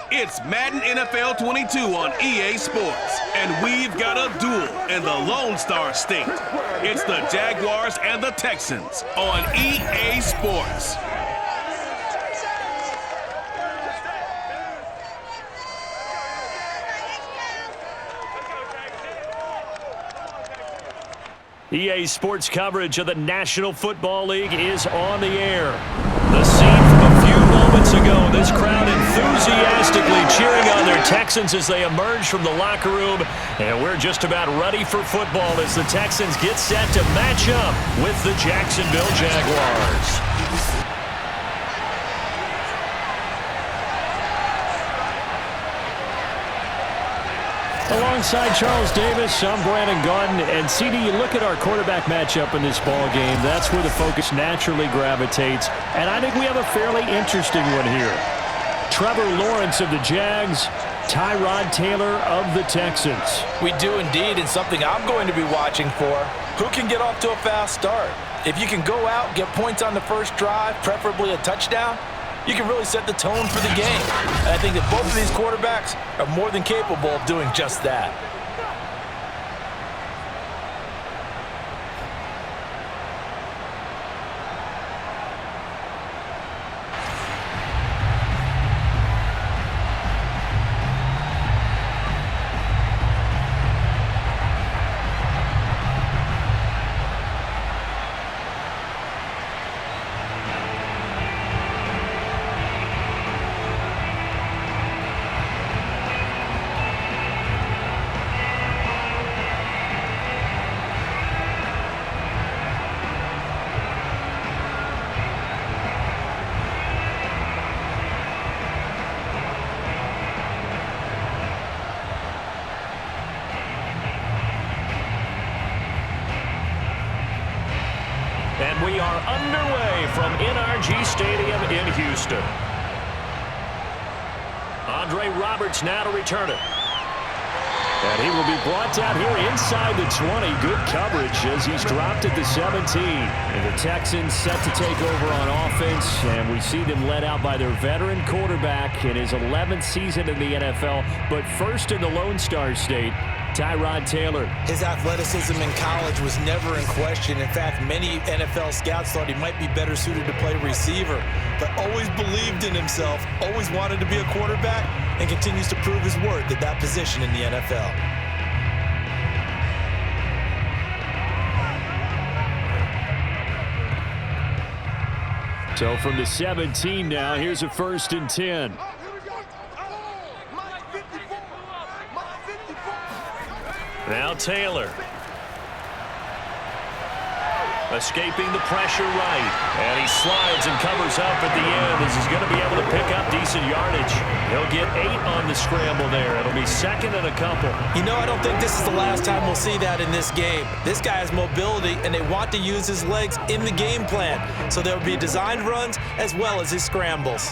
It's Madden NFL 22 on EA Sports. And we've got a duel in the Lone Star State. It's the Jaguars and the Texans on EA Sports. EA Sports coverage of the National Football League is on the air. The scene from a few moments ago, this crowd enthusiastically cheering on their Texans as they emerge from the locker room. And we're just about ready for football as the Texans get set to match up with the Jacksonville Jaguars. Alongside Charles Davis, I'm Brandon Gaudin. And CD, you look at our quarterback matchup in this ball game, that's where the focus naturally gravitates. And I think we have a fairly interesting one here. Trevor Lawrence of the Jags, Tyrod Taylor of the Texans. We do indeed, and something I'm going to be watching for. Who can get off to a fast start? If you can go out, get points on the first drive, preferably a touchdown, you can really set the tone for the game. And I think that both of these quarterbacks are more than capable of doing just that. And we are underway from NRG Stadium in Houston. Andre Roberts now to return it. And he will be brought down here inside the 20. Good coverage as he's dropped at the 17. And the Texans set to take over on offense. And we see them led out by their veteran quarterback in his 11th season in the NFL. But first in the Lone Star State, Tyrod Taylor. His athleticism in college was never in question. In fact, many NFL scouts thought he might be better suited to play receiver, but always believed in himself, always wanted to be a quarterback, and continues to prove his worth at that position in the NFL. So from the 17 now, here's a 1st and 10. Now Taylor. Escaping the pressure right. And he slides and covers up at the end as he's going to be able to pick up decent yardage. He'll get 8 on the scramble there. It'll be 2nd and a couple. You know, I don't think this is the last time we'll see that in this game. This guy has mobility, and they want to use his legs in the game plan. So there will be designed runs as well as his scrambles.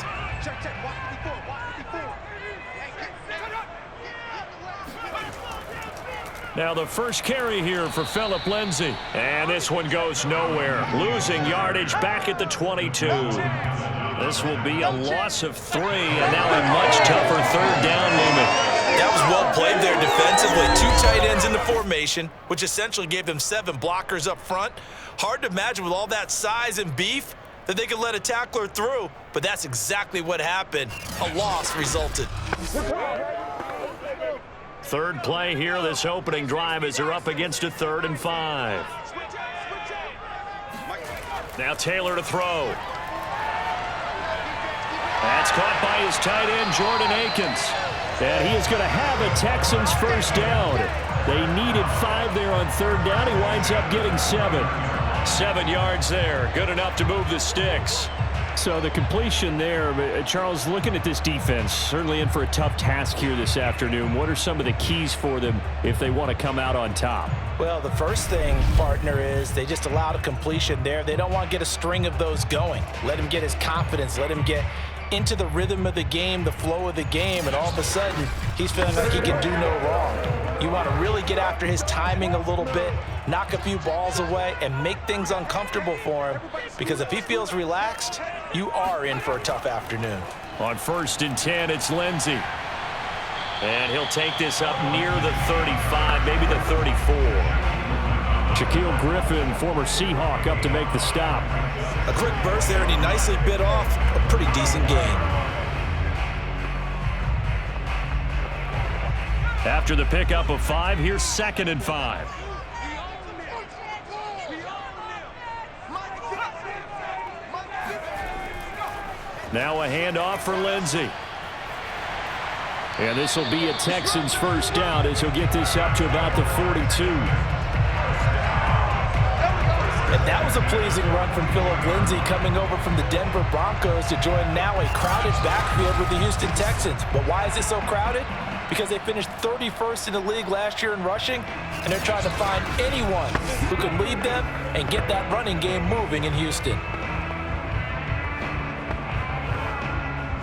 Now the first carry here for Phillip Lindsay. And this one goes nowhere. Losing yardage back at the 22. This will be a loss of 3, and now a much tougher 3rd down movement. That was well played there defensively. 2 tight ends in the formation, which essentially gave them 7 blockers up front. Hard to imagine with all that size and beef that they could let a tackler through, but that's exactly what happened. A loss resulted. 3rd play here, this opening drive, as they're up against a 3rd and 5. Now Taylor to throw. That's caught by his tight end, Jordan Akins. And he is going to have a Texans 1st down. They needed 5 there on 3rd down. He winds up getting 7. 7 yards there. Good enough to move the sticks. So the completion there, Charles, looking at this defense, certainly in for a tough task here this afternoon. What are some of the keys for them if they want to come out on top? Well, the first thing, partner, is they just allowed a completion there. They don't want to get a string of those going. Let him get his confidence. Let him get into the rhythm of the game, the flow of the game, and all of a sudden, he's feeling like he can do no wrong. You want to really get after his timing a little bit, knock a few balls away, and make things uncomfortable for him, because if he feels relaxed, you are in for a tough afternoon. On 1st and 10, it's Lindsey. And he'll take this up near the 35, maybe the 34. Shaquille Griffin, former Seahawk, up to make the stop. A quick burst there, and he nicely bit off a pretty decent gain. After the pickup of 5, here's 2nd and 5. Now a handoff for Lindsey. And this will be a Texans first down as he'll get this up to about the 42. And that was a pleasing run from Phillip Lindsay coming over from the Denver Broncos to join now a crowded backfield with the Houston Texans. But why is it so crowded? Because they finished 31st in the league last year in rushing, and they're trying to find anyone who can lead them and get that running game moving in Houston.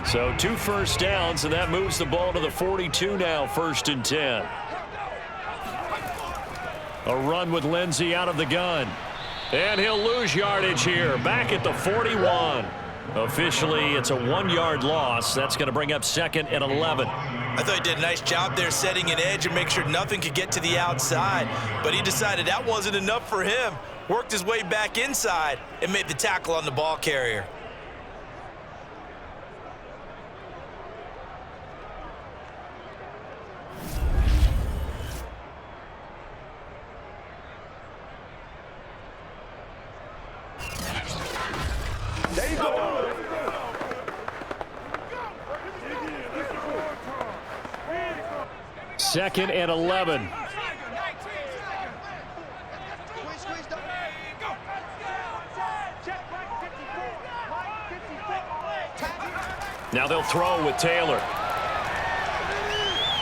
So 2 first downs, and that moves the ball to the 42 now, 1st and 10. A run with Lindsey out of the gun. And he'll lose yardage here, back at the 41. Officially, it's a 1-yard loss. That's going to bring up 2nd and 11. I thought he did a nice job there setting an edge and make sure nothing could get to the outside. But he decided that wasn't enough for him. Worked his way back inside and made the tackle on the ball carrier. There you go. 2nd and 11. Now they'll throw with Taylor.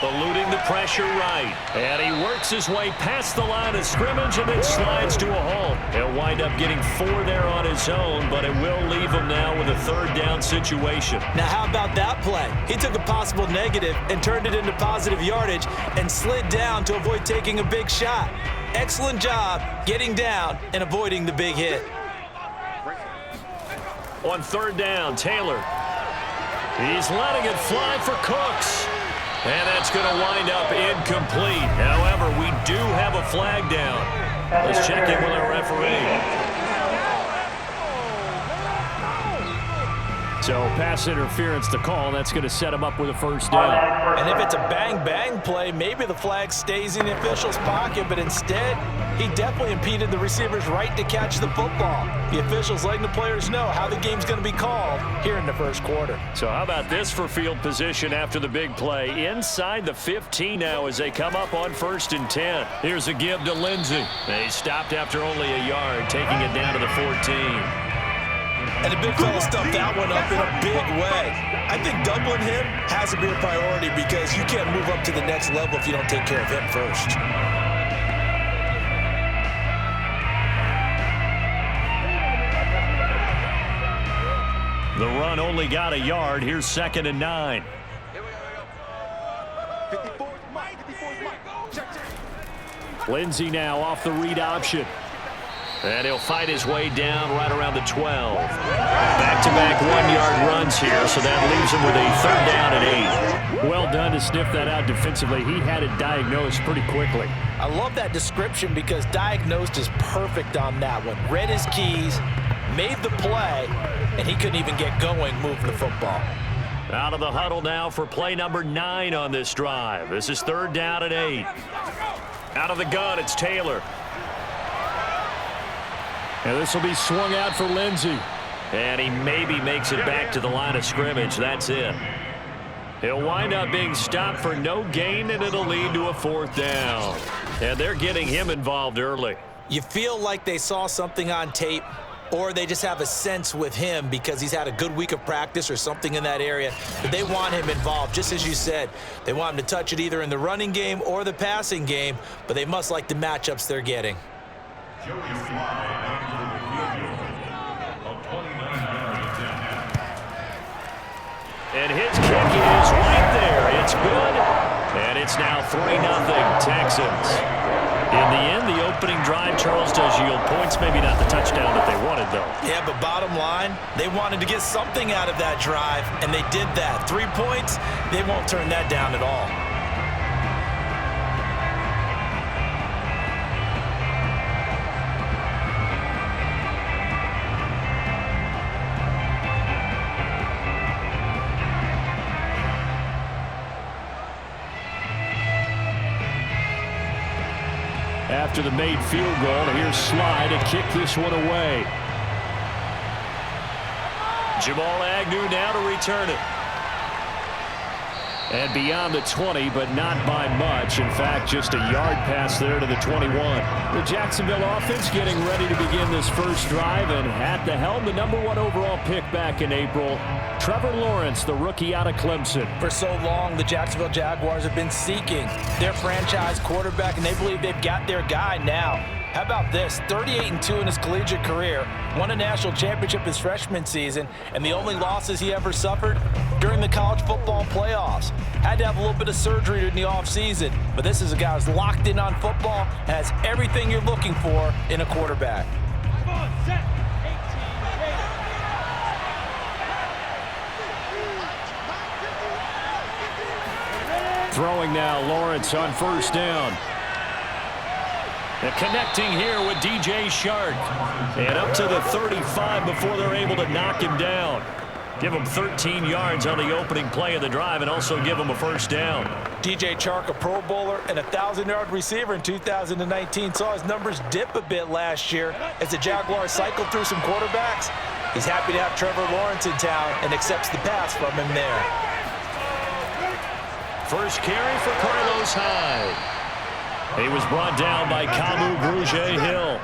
Eluding the pressure right. And he works his way past the line of scrimmage and then slides to a halt. He'll wind up getting 4 there on his own, but it will leave him now with a 3rd down situation. Now how about that play? He took a possible negative and turned it into positive yardage and slid down to avoid taking a big shot. Excellent job getting down and avoiding the big hit. On 3rd down, Taylor. He's letting it fly for Cooks. And that's going to wind up incomplete. However, we do have a flag down. Let's check in with our referee. So pass interference to call. That's going to set him up with a 1st down. And if it's a bang-bang play, maybe the flag stays in the official's pocket, but instead, he definitely impeded the receiver's right to catch the football. The officials letting the players know how the game's going to be called here in the 1st quarter. So how about this for field position after the big play? Inside the 15 now as they come up on 1st and 10. Here's a give to Lindsey. They stopped after only a yard, taking it down to the 14. And the big fella stuffed that one up in a big way. I think doubling him has to be a priority because you can't move up to the next level if you don't take care of him first. The run only got a yard. Here's 2nd and 9. Lindsey now off the read option. And he'll fight his way down right around the 12. Back-to-back 1-yard runs here, so that leaves him with a 3rd down and 8. Well done to sniff that out defensively. He had it diagnosed pretty quickly. I love that description because diagnosed is perfect on that one. Read his keys, made the play, and he couldn't even get going moving the football. Out of the huddle now for play number 9 on this drive. This is 3rd down and 8. Out of the gun, it's Taylor. And this will be swung out for Lindsey. And he maybe makes it back to the line of scrimmage. That's it. He'll wind up being stopped for no gain, and it'll lead to a 4th down. And they're getting him involved early. You feel like they saw something on tape, or they just have a sense with him because he's had a good week of practice or something in that area. But they want him involved, just as you said. They want him to touch it either in the running game or the passing game, but they must like the matchups they're getting. And his kick is right there. It's good. And it's now 3-0 Texans. In the end, the opening drive, Charles, does yield points. Maybe not the touchdown that they wanted, though. Yeah, but bottom line, they wanted to get something out of that drive, and they did that. 3 points, they won't turn that down at all. After the made field goal, here's Sly to kick this one away. Jamal Agnew now to return it. And beyond the 20, but not by much. In fact, just a yard pass there to the 21. The Jacksonville offense getting ready to begin this first drive, and at the helm, the #1 overall pick back in April, Trevor Lawrence, the rookie out of Clemson. For so long, the Jacksonville Jaguars have been seeking their franchise quarterback, and they believe they've got their guy now. How about this? 38-2 in his collegiate career, won a national championship his freshman season, and the only losses he ever suffered during the college football playoffs. Had to have a little bit of surgery in the offseason, but this is a guy who's locked in on football, has everything you're looking for in a quarterback. Throwing now, Lawrence on first down. And connecting here with DJ Shark. And up to the 35 before they're able to knock him down. Give him 13 yards on the opening play of the drive and also give him a first down. DJ Chark, a Pro Bowler and a 1,000-yard receiver in 2019, saw his numbers dip a bit last year as the Jaguars cycled through some quarterbacks. He's happy to have Trevor Lawrence in town and accepts the pass from him there. First carry for Carlos Hyde. He was brought down by Kamu Grugier-Hill.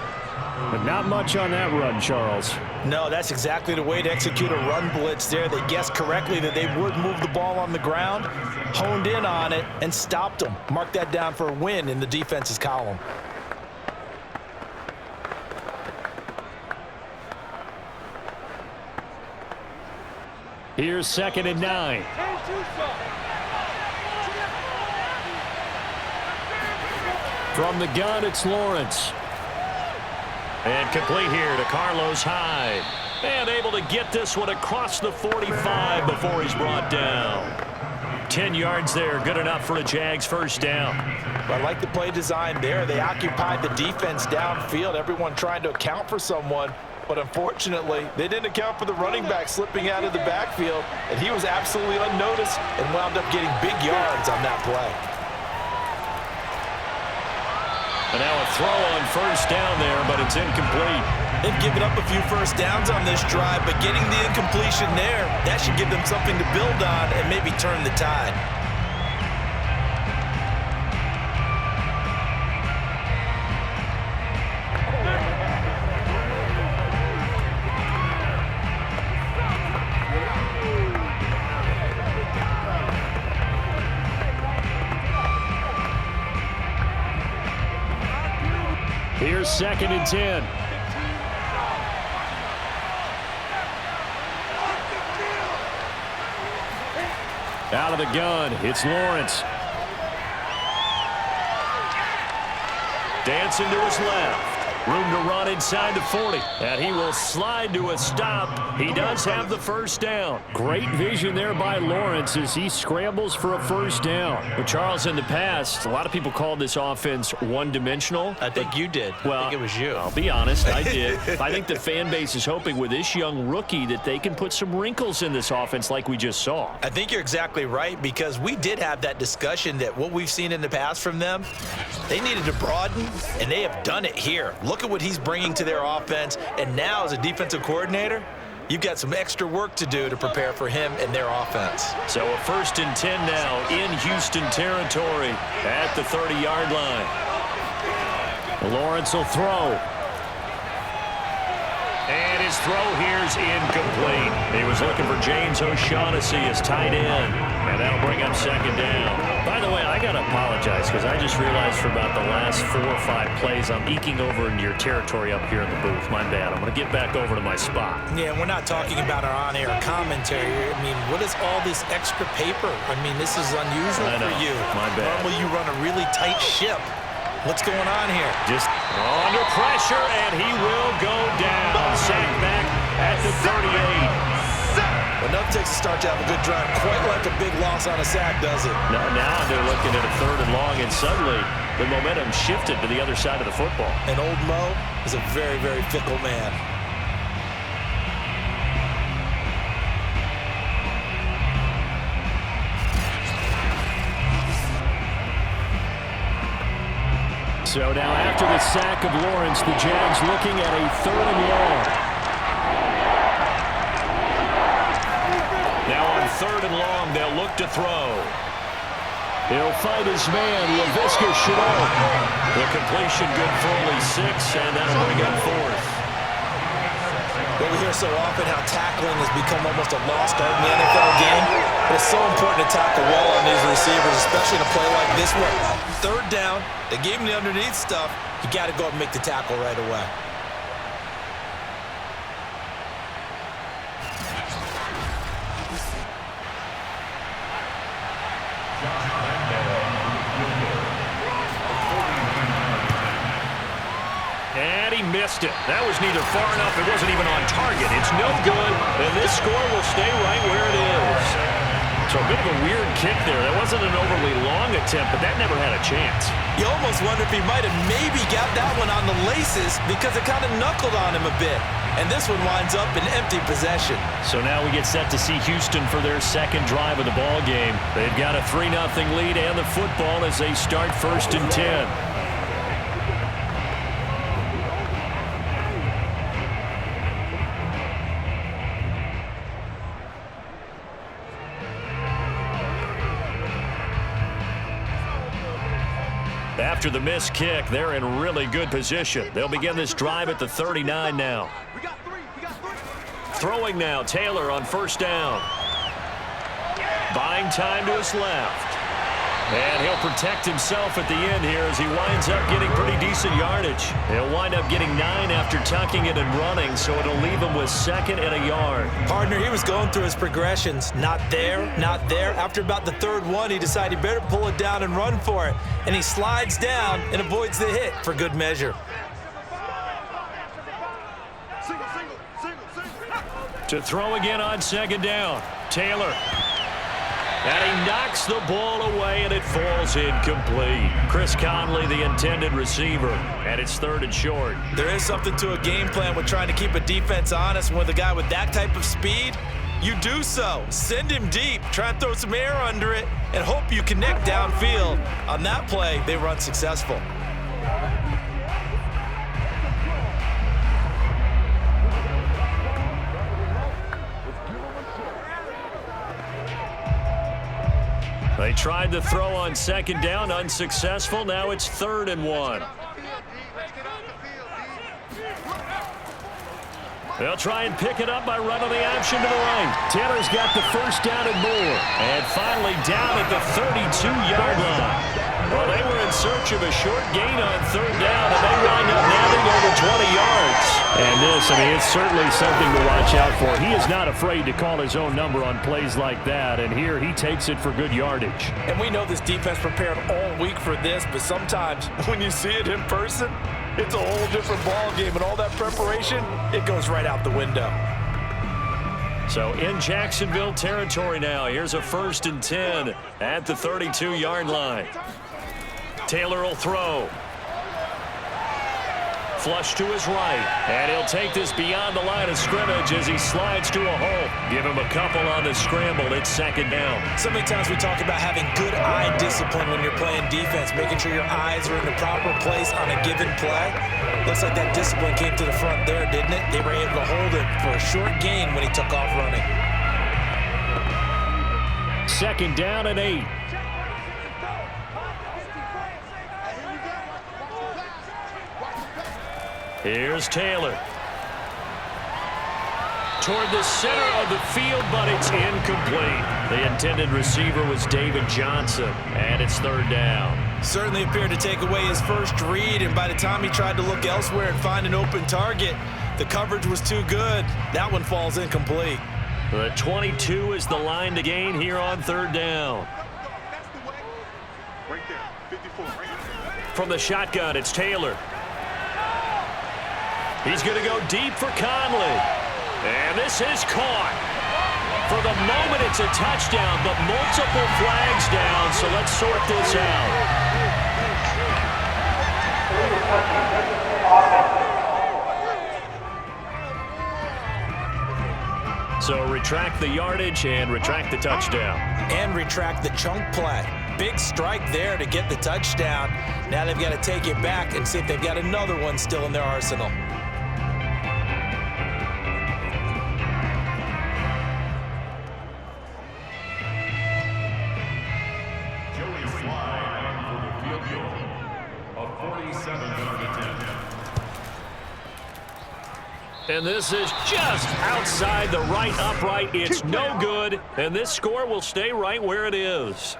But not much on that run, Charles. No, that's exactly the way to execute a run blitz there. They guessed correctly that they would move the ball on the ground, honed in on it, and stopped them. Mark that down for a win in the defense's column. Here's 2nd and 9. From the gun, it's Lawrence. And complete here to Carlos Hyde. And able to get this one across the 45 before he's brought down. 10 yards there, good enough for a Jags first down. I like the play design there. They occupied the defense downfield, everyone trying to account for someone. But unfortunately, they didn't account for the running back slipping out of the backfield, and he was absolutely unnoticed and wound up getting big yards on that play. And now a throw on first down there, but it's incomplete. They've given up a few first downs on this drive, but getting the incompletion there, that should give them something to build on and maybe turn the tide. Here's 2nd and 10. Out of the gun, it's Lawrence. Dancing to his left. Room to run inside the 40. And he will slide to a stop. He does have the first down. Great vision there by Lawrence as he scrambles for a first down. But Charles, in the past, a lot of people called this offense one-dimensional. I think you did. Well, I think it was you. I'll be honest, I did. I think the fan base is hoping with this young rookie that they can put some wrinkles in this offense like we just saw. I think you're exactly right, because we did have that discussion that what we've seen in the past from them, they needed to broaden, and they have done it here. Look at what he's bringing to their offense, and now as a defensive coordinator, you've got some extra work to do to prepare for him and their offense. So a 1st and 10 now in Houston territory at the 30-yard line. Lawrence will throw. And his throw here's incomplete. He was looking for James O'Shaughnessy as tight end, and that'll bring up second down. By the way, I got to apologize because I just realized for about the last 4 or 5 plays, I'm eking over into your territory up here in the booth. My bad. I'm going to get back over to my spot. Yeah, we're not talking about our on-air commentary. I mean, what is all this extra paper? I mean, this is unusual for you. My bad. Normally you run a really tight ship. What's going on here? Just under pressure, and he will go down. Sacked back at the 38. Enough takes to start to have a good drive. Quite like a big loss on a sack, does it? Now they're looking at a 3rd and long, and suddenly the momentum shifted to the other side of the football. And old Mo is a very, very fickle man. So now after the sack of Lawrence, the Jags looking at a 3rd and long. Now on 3rd and long, they'll look to throw. He'll find his man, Laviska Shenault. The completion good for only 6, and that'll bring up 4th. Well, we hear so often how tackling has become almost a lost art in the NFL game. But it's so important to tackle well on these receivers, especially in a play like this one. 3rd down, they gave him the underneath stuff. You got to go and make the tackle right away. And he missed it. That was neither far enough. It wasn't even on target. It's no good, and this score will stay right where it is. So a bit of a weird kick there. That wasn't an overly long attempt, but that never had a chance. You almost wonder if he might have maybe got that one on the laces because it kind of knuckled on him a bit. And this one winds up in empty possession. So now we get set to see Houston for their 2nd drive of the ball game. They've got a 3-0 lead and the football as they start 1st and 10. After the missed kick, they're in really good position. They'll begin this drive at the 39 now. Throwing now, Taylor on 1st down. Buying time to his left. And he'll protect himself at the end here as he winds up getting pretty decent yardage. He'll wind up getting 9 after tucking it and running, so it'll leave him with 2nd and a yard. Partner, he was going through his progressions. Not there, not there. After about the 3rd one, he decided he better pull it down and run for it. And he slides down and avoids the hit for good measure. To throw again on 2nd down. Taylor. And he knocks the ball away, and it falls incomplete. Chris Conley, the intended receiver, and it's 3rd and short. There is something to a game plan with trying to keep a defense honest. With a guy with that type of speed, you do so. Send him deep, try and throw some air under it, and hope you connect downfield. On that play, they run successful. They tried to throw on 2nd down, unsuccessful. Now it's 3rd and 1. They'll try and pick it up by running the option to the right. Taylor's got the 1st down and more. And finally down at the 32-yard line. Well, they were in search of a short gain on 3rd down, and they wind up nabbing over 20 yards. And this, I mean, it's certainly something to watch out for. He is not afraid to call his own number on plays like that, and here he takes it for good yardage. And we know this defense prepared all week for this, but sometimes when you see it in person, it's a whole different ball game, and all that preparation, it goes right out the window. So in Jacksonville territory now, here's a 1st and 10 at the 32-yard line. Taylor will throw. Flush to his right, and he'll take this beyond the line of scrimmage as he slides to a hole. Give him a couple on the scramble. It's 2nd down. So many times we talk about having good eye discipline when you're playing defense, making sure your eyes are in the proper place on a given play. Looks like that discipline came to the front there, didn't it? They were able to hold it for a short gain when he took off running. 2nd down and 8. Here's Taylor. toward the center of the field, but it's incomplete. The intended receiver was David Johnston, and it's third down. Certainly appeared to take away his first read, and by the time he tried to look elsewhere and find an open target, the coverage was too good. That one falls incomplete. The 22 is the line to gain here on third down. From the shotgun, it's Taylor. He's going to go deep for Conley. And this is caught. For the moment, it's a touchdown, but multiple flags down, so let's sort this out. So retract the yardage and retract the touchdown. And retract the chunk play. Big strike there to get the touchdown. Now they've got to take it back and see if they've got another one still in their arsenal. And this is just outside the right upright. It's no good, and this score will stay right where it is.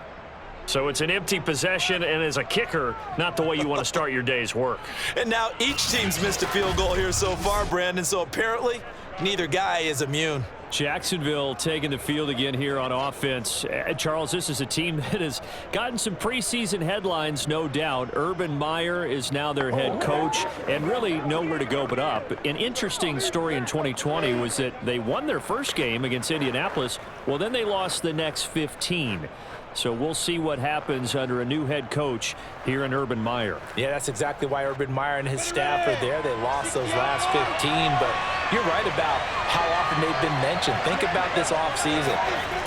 So it's an empty possession, and as a kicker, not the way you want to start your day's work. And now each team's missed a field goal here so far, Brandon, so apparently neither guy is immune. Jacksonville taking the field again here on offense. Charles, this is a team that has gotten some preseason headlines, no doubt. Urban Meyer is now their head coach, and really nowhere to go but up. An interesting story in 2020 was that they won their first game against Indianapolis. Well, then they lost the next 15. So we'll see what happens under a new head coach here in Urban Meyer. Yeah, that's exactly why Urban Meyer and his staff are there. They lost those last 15, but you're right about how often they've been mentioned. Think about this offseason.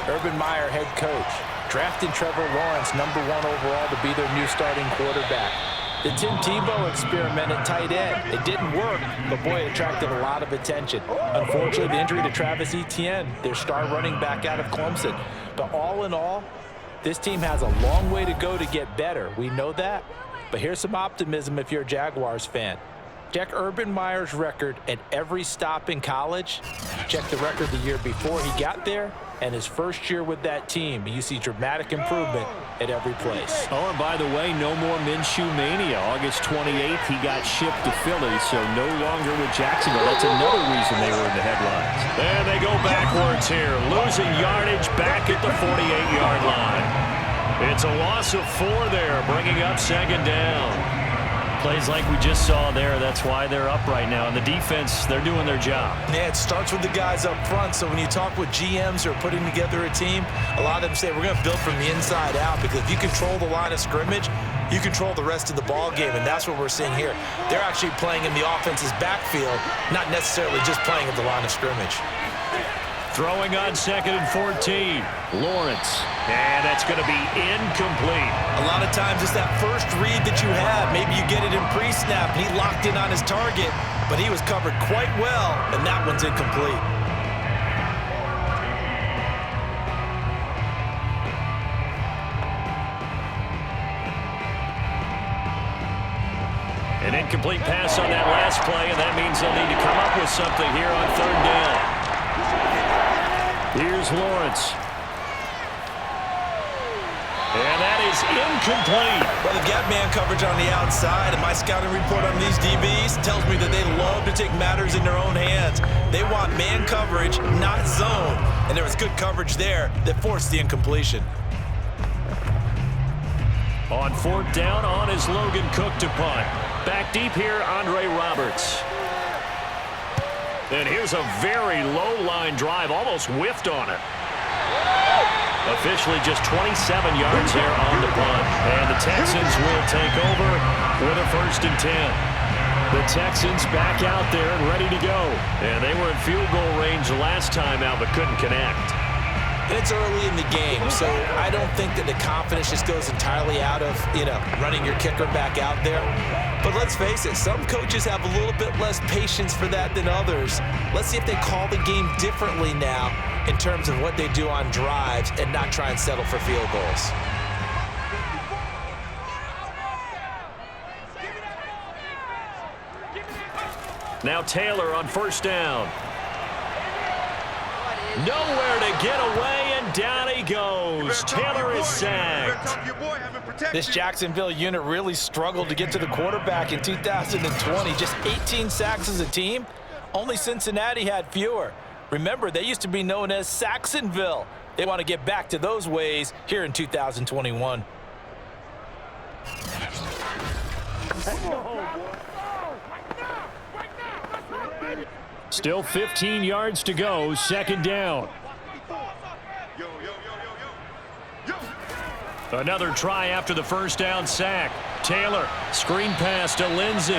Urban Meyer, head coach, drafting Trevor Lawrence, #1 overall, to be their new starting quarterback. The Tim Tebow experiment at tight end. It didn't work, but boy, it attracted a lot of attention. Unfortunately, the injury to Travis Etienne, their star running back out of Clemson. But all in all, this team has a long way to go to get better. We know that. But here's some optimism if you're a Jaguars fan. Check Urban Meyer's record at every stop in college. Check the record the year before he got there. And his first year with that team, you see dramatic improvement at every place. Oh, and by the way, no more Minshew mania. August 28th, he got shipped to Philly, so no longer with Jacksonville. That's another reason they were in the headlines. And they go backwards here, losing yardage back at the 48-yard line. It's a loss of 4 there, bringing up second down. Plays like we just saw there. That's why they're up right now. And the defense, they're doing their job. Yeah, it starts with the guys up front. So when you talk with GMs who are putting together a team, a lot of them say we're going to build from the inside out, because if you control the line of scrimmage, you control the rest of the ball game, and that's what we're seeing here. They're actually playing in the offense's backfield, not necessarily just playing at the line of scrimmage. Throwing on 2nd and 14. Lawrence. And that's going to be incomplete. A lot of times it's that first read that you have. Maybe you get it in pre-snap, and he locked in on his target, but he was covered quite well, and that one's incomplete. An incomplete pass on that last play, and that means they'll need to come up with something here on third down. Here's Lawrence. And that is incomplete. Well, the gap man coverage on the outside, and my scouting report on these DBs tells me that they love to take matters in their own hands. They want man coverage, not zone. And there was good coverage there that forced the incompletion. On 4th down, on is Logan Cook to punt. Back deep here, Andre Roberts. And here's a very low line drive, almost whiffed on it. Officially just 27 yards there on the punt. And the Texans will take over with a 1st and 10. The Texans back out there and ready to go. And they were in field goal range last time out, but couldn't connect. And it's early in the game, so I don't think that the confidence just goes entirely out of, running your kicker back out there. But let's face it, some coaches have a little bit less patience for that than others. Let's see if they call the game differently now in terms of what they do on drives and not try and settle for field goals. Now Taylor on 1st down. Nowhere to get away, and down he goes. Taylor is sacked. This Jacksonville unit really struggled to get to the quarterback in 2020. Just 18 sacks as a team. Only Cincinnati had fewer. Remember, they used to be known as Sacksonville. They want to get back to those ways here in 2021. Still 15 yards to go, second down. Another try after the first down sack. Taylor, screen pass to Lindsey.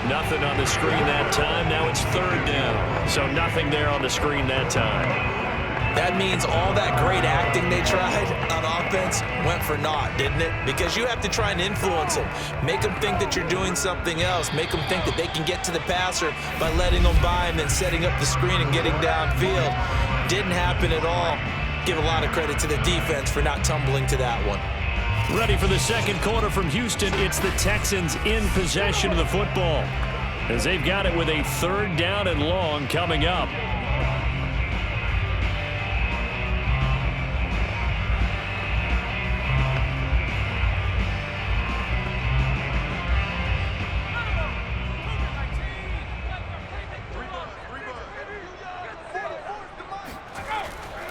Nothing on the screen that time. Now it's third down. So nothing there on the screen that time. That means all that great acting they tried on offense went for naught, didn't it? Because you have to try and influence them. Make them think that you're doing something else. Make them think that they can get to the passer by letting them by and then setting up the screen and getting downfield. Didn't happen at all. Give a lot of credit to the defense for not tumbling to that one. Ready for the second quarter from Houston. It's the Texans in possession of the football, as they've got it with a third down and long coming up.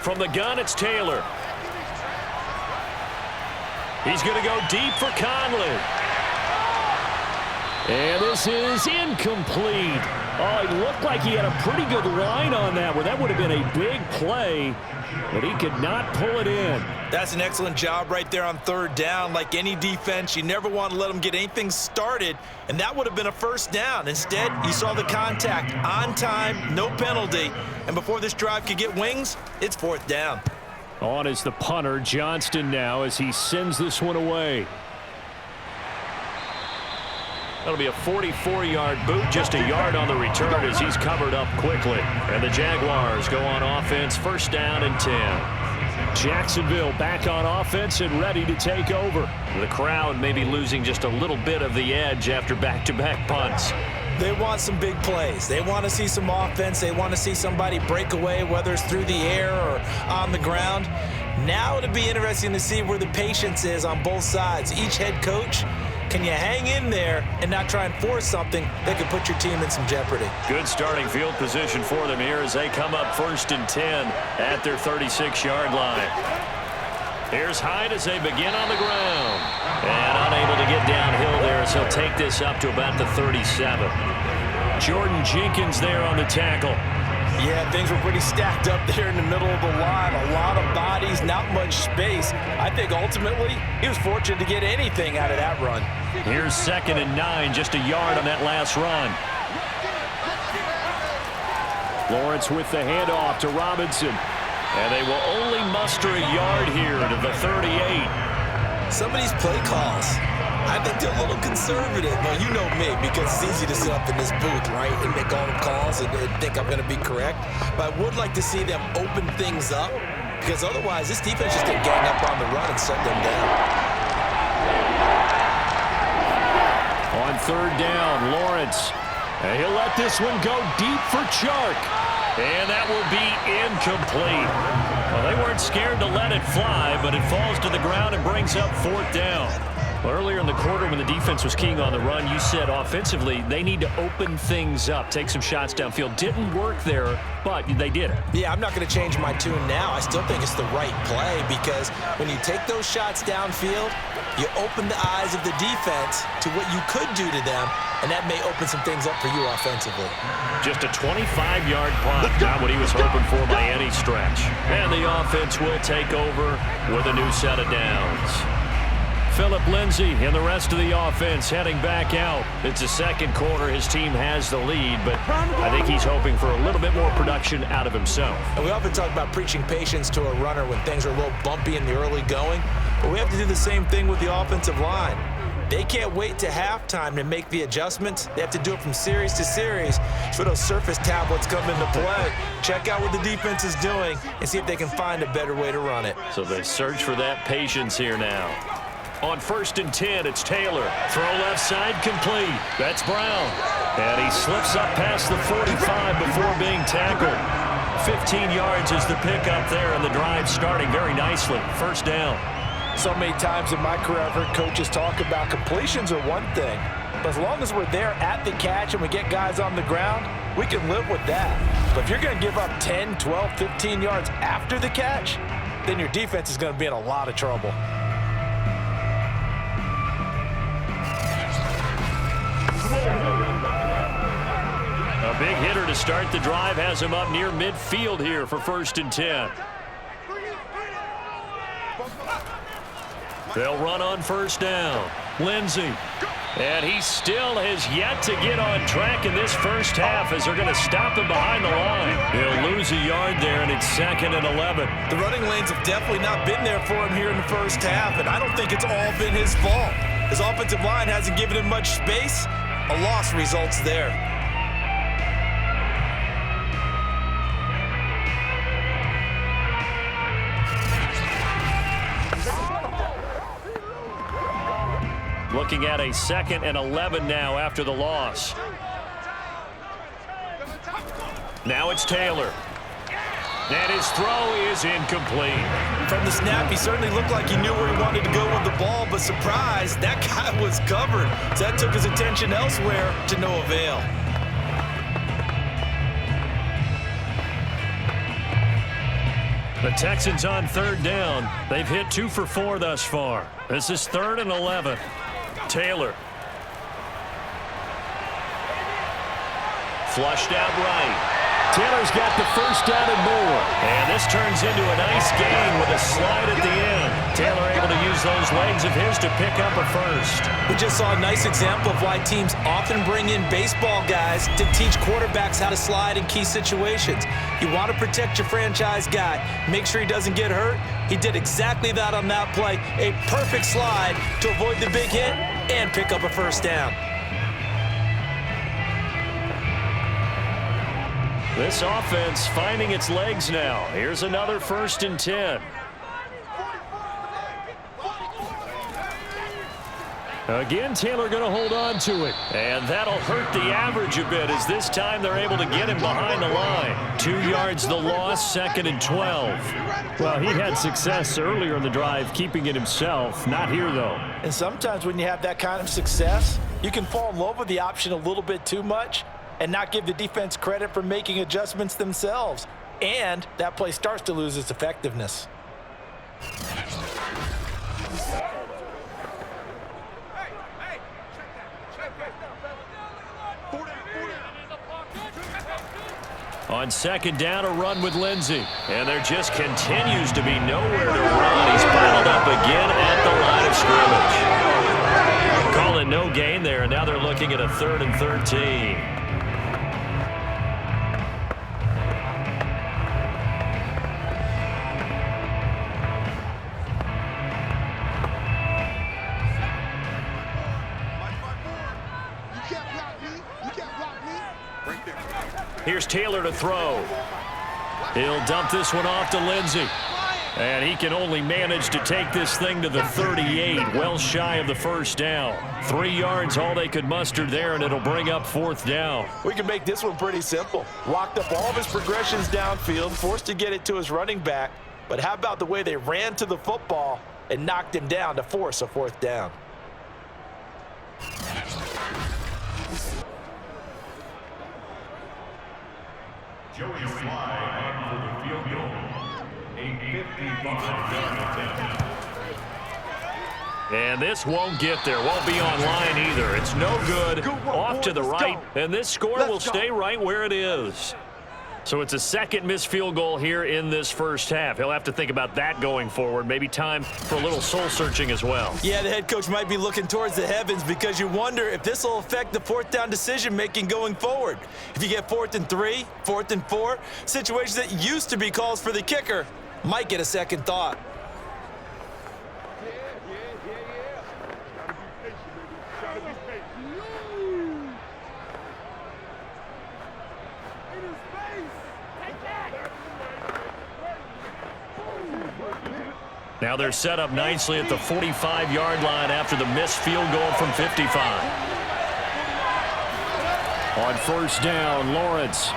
From the gun, it's Taylor. He's going to go deep for Conley. And this is incomplete. Oh, it looked like he had a pretty good line on that, where that would have been a big play, but he could not pull it in. That's an excellent job right there on third down. Like any defense, you never want to let them get anything started, and that would have been a first down. Instead, you saw the contact on time, no penalty, and before this drive could get wings, it's fourth down. On is the punter, Johnston, now as he sends this one away. That'll be a 44-yard boot, just a yard on the return as he's covered up quickly. And the Jaguars go on offense, first down and 10. Jacksonville back on offense and ready to take over. The crowd maybe losing just a little bit of the edge after back-to-back punts. They want some big plays. They want to see some offense. They want to see somebody break away, whether it's through the air or on the ground. Now it'll be interesting to see where the patience is on both sides. Each head coach, can you hang in there and not try and force something that could put your team in some jeopardy? Good starting field position for them here as they come up first and 10 at their 36-yard line. Here's Hyde as they begin on the ground. And unable to get downhill there as he'll take this up to about the 37. Jordan Jenkins there on the tackle. Yeah, things were pretty stacked up there in the middle of the line. A lot of bodies, not much space. I think ultimately he was fortunate to get anything out of that run. Here's second and 9, just a yard on that last run. Lawrence with the handoff to Robinson. And they will only muster a yard here to the 38. Some of these play calls, I think they're a little conservative. Well, you know me, because it's easy to sit up in this booth, right, and make all the calls and think I'm going to be correct. But I would like to see them open things up, because otherwise this defense just going to gang up on the run and shut them down. On third down, Lawrence. And he'll let this one go deep for Chark. And that will be incomplete. Well, they weren't scared to let it fly, but it falls to the ground and brings up fourth down. Earlier in the quarter when the defense was keying on the run, you said offensively they need to open things up, take some shots downfield. Didn't work there, but they did it. Yeah, I'm not going to change my tune now. I still think it's the right play because when you take those shots downfield, you open the eyes of the defense to what you could do to them, and that may open some things up for you offensively. Just a 25-yard punt, not what he was hoping for by any stretch. And the offense will take over with a new set of downs. Phillip Lindsay and the rest of the offense heading back out. It's the second quarter. His team has the lead, but I think he's hoping for a little bit more production out of himself. And we often talk about preaching patience to a runner when things are a little bumpy in the early going, but we have to do the same thing with the offensive line. They can't wait to halftime to make the adjustments. They have to do it from series to series. So those surface tablets come into play. Check out what the defense is doing and see if they can find a better way to run it. So they search for that patience here now. On first and 10, it's Taylor. Throw left side complete. That's Brown. And he slips up past the 45 before being tackled. 15 yards is the pickup there, and the drive starting very nicely. First down. So many times in my career, I've heard coaches talk about completions are one thing, but as long as we're there at the catch and we get guys on the ground, we can live with that. But if you're going to give up 10, 12, 15 yards after the catch, then your defense is going to be in a lot of trouble. A big hitter to start the drive has him up near midfield here for 1st and 10. They'll run on 1st down. Lindsey. And he still has yet to get on track in this first half as they're going to stop him behind the line. He'll lose a yard there, and it's 2nd and 11. The running lanes have definitely not been there for him here in the first half, and I don't think it's all been his fault. His offensive line hasn't given him much space. A loss results there. Looking at a 2nd and 11 now after the loss. Now it's Taylor. And his throw is incomplete. From the snap, he certainly looked like he knew where he wanted to go with the ball, but surprise, that guy was covered. So that took his attention elsewhere to no avail. The Texans on 3rd down. They've hit 2 for 4 thus far. This is 3rd and 11. Taylor. Flushed out right. Taylor's got the first down and more. And this turns into a nice gain with a slide at the end. Taylor able to use those legs of his to pick up a first. We just saw a nice example of why teams often bring in baseball guys to teach quarterbacks how to slide in key situations. You want to protect your franchise guy. Make sure he doesn't get hurt. He did exactly that on that play. A perfect slide to avoid the big hit and pick up a first down. This offense finding its legs now. Here's another 1st and 10. Again, Taylor going to hold on to it. And that'll hurt the average a bit as this time they're able to get him behind the line. 2 yards the loss, 2nd and 12. Well, he had success earlier in the drive keeping it himself. Not here, though. And sometimes when you have that kind of success, you can fall in love with the option a little bit too much and not give the defense credit for making adjustments themselves. And that play starts to lose its effectiveness. On 2nd down, a run with Lindsey. And there just continues to be nowhere to run. He's bottled up again at the line of scrimmage. Calling no gain there, and now they're looking at a 3rd and 13. Here's Taylor to throw. He'll dump this one off to Lindsey. And he can only manage to take this thing to the 38, well shy of the first down. 3 yards, all they could muster there, and it'll bring up 4th down. We can make this one pretty simple. Locked up all of his progressions downfield, forced to get it to his running back. But how about the way they ran to the football and knocked him down to force a 4th down? Joey Sly for the field goal. A 55-yard attempt. And this won't get there. Won't be on line either. It's no good. Off to the right. And this score will stay right where it is. So it's a 2nd missed field goal here in this first half. He'll have to think about that going forward. Maybe time for a little soul-searching as well. Yeah, the head coach might be looking towards the heavens because you wonder if this will affect the 4th down decision-making going forward. If you get 4th and 3, 4th and 4, situations that used to be calls for the kicker might get a second thought. Now they're set up nicely at the 45-yard line after the missed field goal from 55. On 1st down, Lawrence.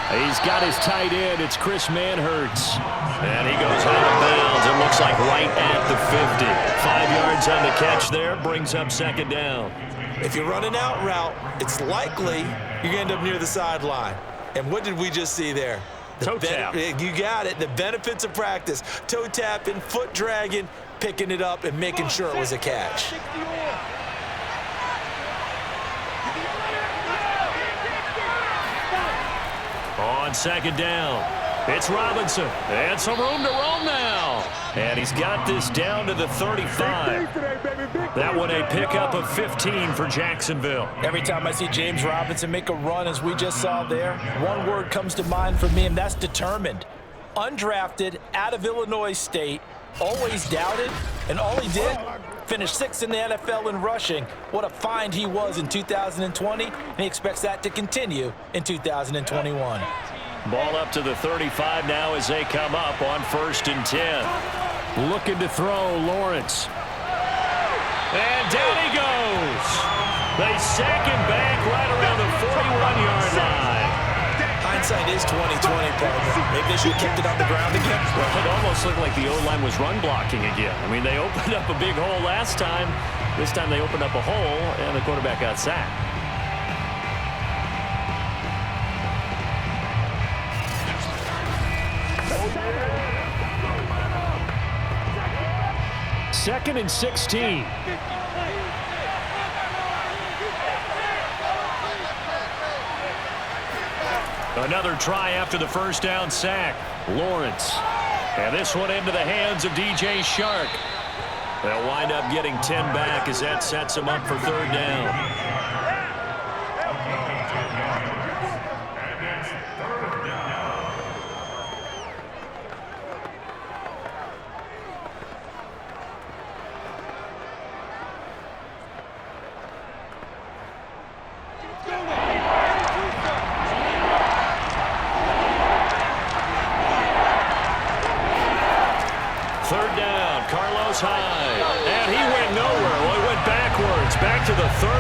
He's got his tight end. It's Chris Manhertz. And he goes out of bounds. It looks like right at the 50. 5 yards on the catch there. Brings up second down. If you run an out route, it's likely you're going to end up near the sideline. And what did we just see there? Toe tap. You got it. The benefits of practice. Toe tapping, foot dragging, picking it up, and making sure it was a catch. On second down, it's Robinson. And some room to roam now. And he's got this down to the 35. That one a pickup of 15 for Jacksonville. Every time I see James Robinson make a run, as we just saw there, one word comes to mind for me, and that's determined. Undrafted, out of Illinois State, always doubted, and all he did, finished 6th in the NFL in rushing. What a find he was in 2020, and he expects that to continue in 2021. Ball up to the 35 now as they come up on 1st and 10. Looking to throw, Lawrence. And down he goes. They sack him back right around the 41-yard line. Hindsight is 20/20, partner. Maybe they should have kept it on the ground again. Well, it almost looked like the O-line was run blocking again. I mean, they opened up a big hole last time. This time they opened up a hole, and the quarterback got sacked. Second and 16. Another try after the first down sack. Lawrence. And this one into the hands of DJ Shark. They'll wind up getting 10 back as that sets them up for 3rd down. High, and he went nowhere. Well, he went backwards, back to the 33.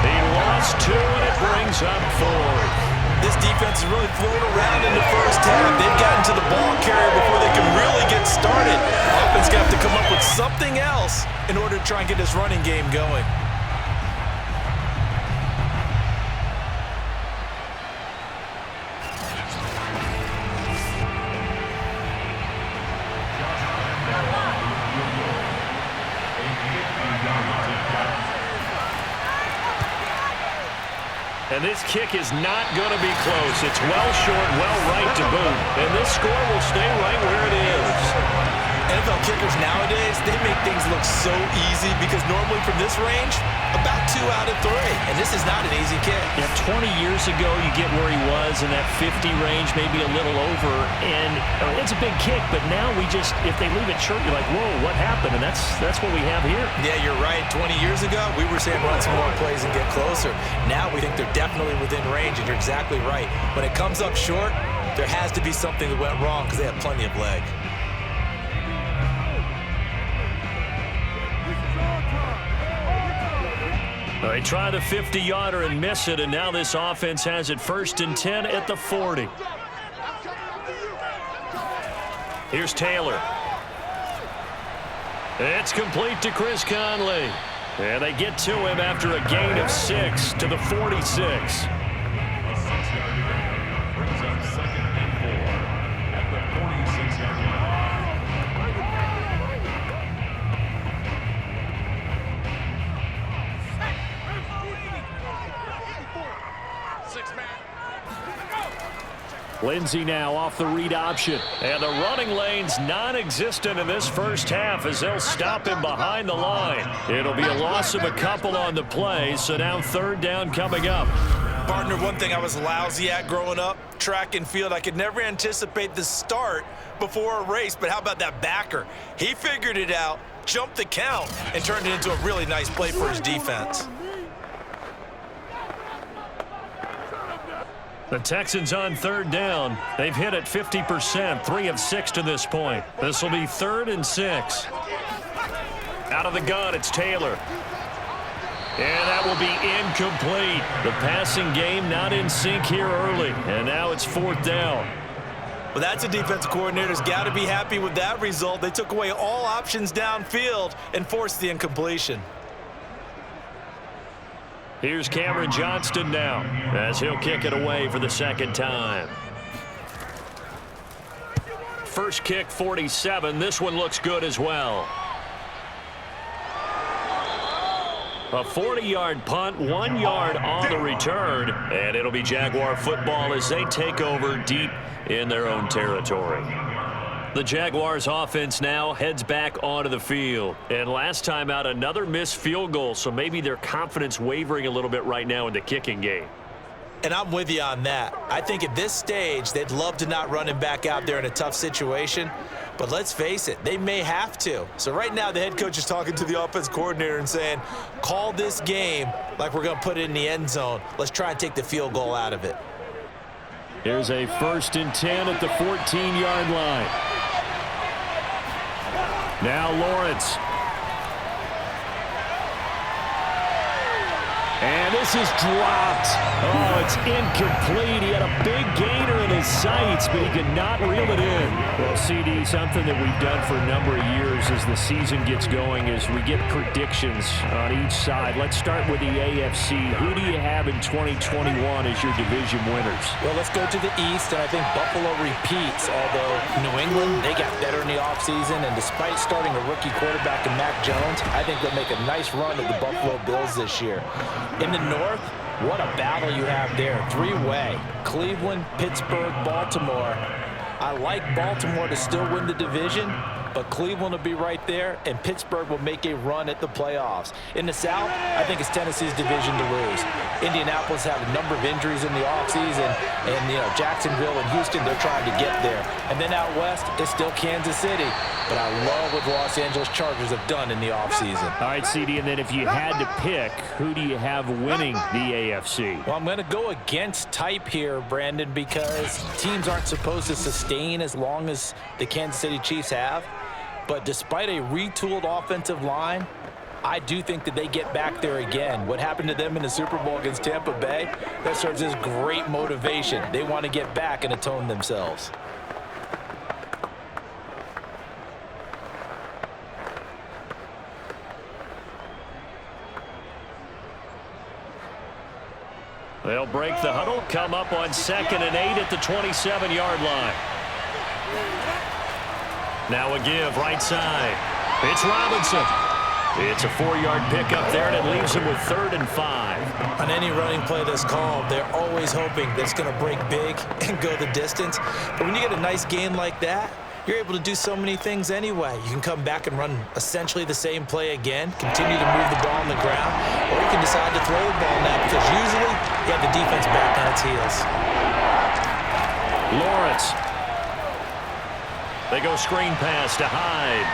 He lost 2, and it brings up 4th. This defense is really floating around in the first half. They've gotten to the ball carrier before they can really get started. Offense got to come up with something else in order to try and get this running game going. And this kick is not going to be close. It's well short, well right to boot. And this score will stay right where it is. NFL kickers nowadays, they make things look so easy because normally from this range, about 2 out of 3. And this is not an easy kick. Yeah, 20 years ago, you get where he was in that 50 range, maybe a little over. And it's a big kick, but now we just, if they leave it short, you're like, whoa, what happened? And that's what we have here. Yeah, you're right. 20 years ago, we were saying run some more plays and get closer. Now we think they're definitely within range, and you're exactly right. When it comes up short, there has to be something that went wrong because they have plenty of leg. They try the 50-yarder and miss it, and now this offense has it 1st and 10 at the 40. Here's Taylor. It's complete to Chris Conley. And they get to him after a gain of 6 to the 46. Lindsey now off the read option. And the running lane's non-existent in this first half as they'll stop him behind the line. It'll be a loss of a couple on the play, so now 3rd down coming up. Partner, one thing I was lousy at growing up, track and field, I could never anticipate the start before a race, but how about that backer? He figured it out, jumped the count, and turned it into a really nice play for his defense. The Texans on 3rd down. They've hit it 50%, 3 of 6 to this point. This will be 3rd and 6. Out of the gun, it's Taylor. And that will be incomplete. The passing game not in sync here early. And now it's 4th down. Well, that's a defensive coordinator's got to be happy with that result. They took away all options downfield and forced the incompletion. Here's Cameron Johnston now as he'll kick it away for the 2nd time. First kick, 47. This one looks good as well. A 40-yard punt, 1 yard on the return, and it'll be Jaguar football as they take over deep in their own territory. The Jaguars offense now heads back onto the field. And last time out, another missed field goal, so maybe their confidence wavering a little bit right now in the kicking game. And I'm with you on that. I think at this stage, they'd love to not run him back out there in a tough situation. But let's face it, they may have to. So right now, the head coach is talking to the offense coordinator and saying, call this game like we're going to put it in the end zone. Let's try and take the field goal out of it. Here's a 1st and 10 at the 14-yard line. Now Lawrence. And this is dropped. Oh, it's incomplete. He had a big gainer in his sights, but he could not reel it in. Well, CD, something that we've done for a number of years as the season gets going is we get predictions on each side. Let's start with the AFC. Who do you have in 2021 as your division winners? Well, let's go to the East, and I think Buffalo repeats, although New England, they got better in the offseason, and despite starting a rookie quarterback in Mac Jones, I think they'll make a nice run at the Buffalo Bills this year. In the North, what a battle you have there. 3-way. Cleveland, Pittsburgh, Baltimore. I like Baltimore to still win the division, but Cleveland will be right there, and Pittsburgh will make a run at the playoffs. In the South, I think it's Tennessee's division to lose. Indianapolis had a number of injuries in the offseason, and Jacksonville and Houston, they're trying to get there. And then out west, it's still Kansas City. But I love what the Los Angeles Chargers have done in the offseason. All right, CD, and then if you had to pick, who do you have winning the AFC? Well, I'm going to go against type here, Brandon, because teams aren't supposed to sustain as long as the Kansas City Chiefs have. But despite a retooled offensive line, I do think that they get back there again. What happened to them in the Super Bowl against Tampa Bay, that serves as great motivation. They want to get back and atone themselves. They'll break the huddle, come up on 2nd and 8 at the 27-yard line. Now a give, right side. It's Robinson. It's a 4-yard pickup there, and it leaves him with 3rd and 5. On any running play that's called, they're always hoping that it's going to break big and go the distance. But when you get a nice gain like that, you're able to do so many things anyway. You can come back and run essentially the same play again, continue to move the ball on the ground, or you can decide to throw the ball now because usually you have the defense back on its heels. Lawrence. They go screen pass to Hyde.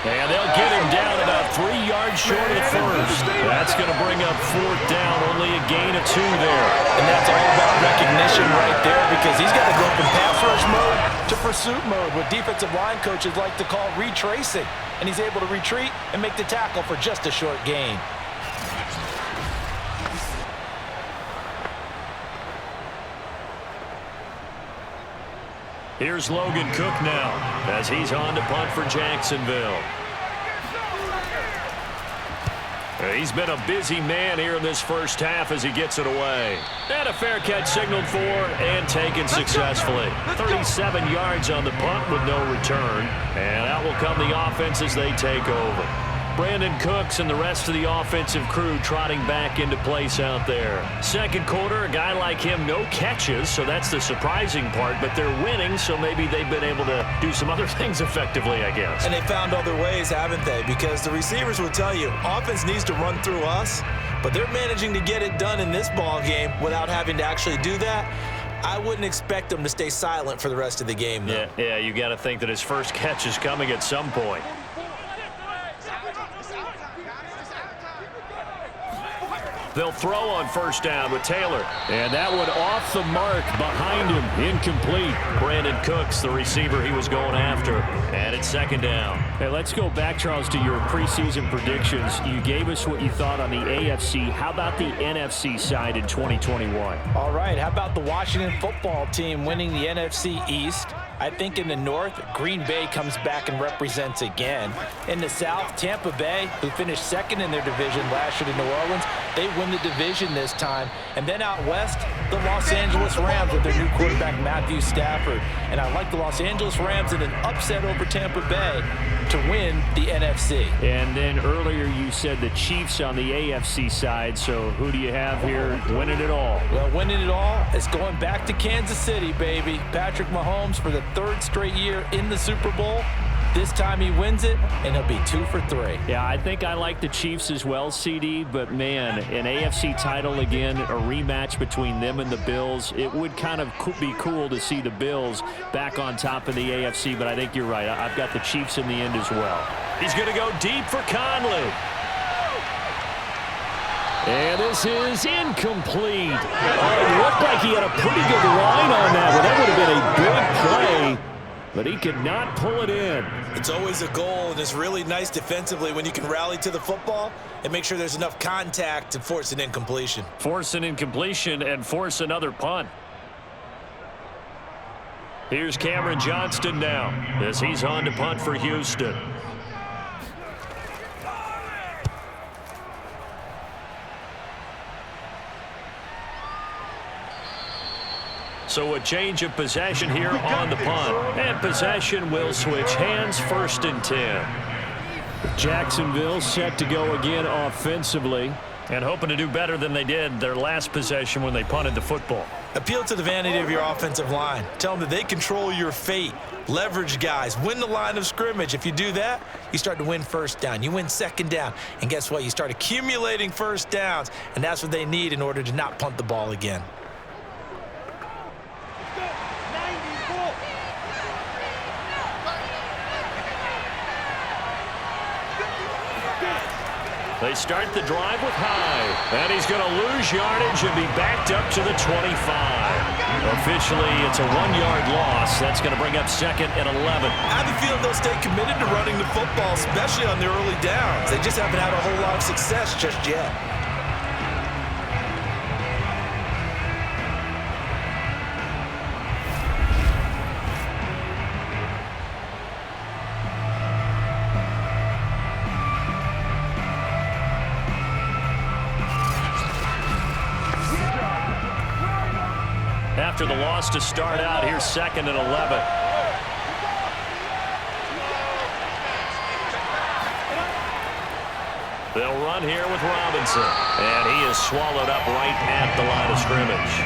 And they'll get him down about 3 yards short of the first. That's going to bring up 4th down, only a gain of 2 there. And that's all about recognition right there because he's got to go from pass rush mode to pursuit mode, what defensive line coaches like to call retracing. And he's able to retreat and make the tackle for just a short gain. Here's Logan Cook now as he's on to punt for Jacksonville. He's been a busy man here in this first half as he gets it away. And a fair catch signaled for and taken successfully. 37 yards on the punt with no return. And out will come the offense as they take over. Brandon Cooks and the rest of the offensive crew trotting back into place out there. Second quarter, a guy like him, no catches, so that's the surprising part, but they're winning, so maybe they've been able to do some other things effectively, I guess. And they found other ways, haven't they? Because the receivers will tell you, offense needs to run through us, but they're managing to get it done in this ball game without having to actually do that. I wouldn't expect them to stay silent for the rest of the game, though. Yeah, you got to think that his first catch is coming at some point. They'll throw on first down with Taylor. And that one off the mark behind him. Incomplete. Brandon Cooks, the receiver he was going after. And it's second down. Hey, let's go back, Charles, to your preseason predictions. You gave us what you thought on the AFC. How about the NFC side in 2021? All right, how about the Washington football team winning the NFC East? I think in the North, Green Bay comes back and represents again. In the South, Tampa Bay, who finished second in their division last year to New Orleans, they win the division this time. And then out West, the Los Angeles Rams with their new quarterback, Matthew Stafford. And I like the Los Angeles Rams in an upset over Tampa Bay to win the NFC. And then earlier you said the Chiefs on the AFC side, so who do you have here winning it all? Well, winning it all is going back to Kansas City, baby. Patrick Mahomes for the third straight year in the Super Bowl. This time he wins it, and he'll be 2 for 3. Yeah, I think I like the Chiefs as well, CD, but man, an AFC title again, a rematch between them and the Bills. It would kind of be cool to see the Bills back on top of the AFC, but I think you're right. I've got the Chiefs in the end as well. He's going to go deep for Conley. And this is incomplete. It looked like he had a pretty good line on that one. That would have been a big play, but he could not pull it in. It's always a goal, and it's really nice defensively when you can rally to the football and make sure there's enough contact to force an incompletion. Force an incompletion and force another punt. Here's Cameron Johnston now as he's on to punt for Houston. So a change of possession here on the punt. And possession will switch hands, 1st and 10. Jacksonville set to go again offensively and hoping to do better than they did their last possession when they punted the football. Appeal to the vanity of your offensive line. Tell them that they control your fate. Leverage guys. Win the line of scrimmage. If you do that, you start to win first down. You win second down. And guess what? You start accumulating first downs. And that's what they need in order to not punt the ball again. They start the drive with Hyde, and he's going to lose yardage and be backed up to the 25. Officially, it's a 1-yard loss. That's going to bring up 2nd and 11. I have a feeling they'll stay committed to running the football, especially on their early downs. They just haven't had a whole lot of success just yet. After the loss to start out, here's 2nd and 11. They'll run here with Robinson, and he is swallowed up right at the line of scrimmage.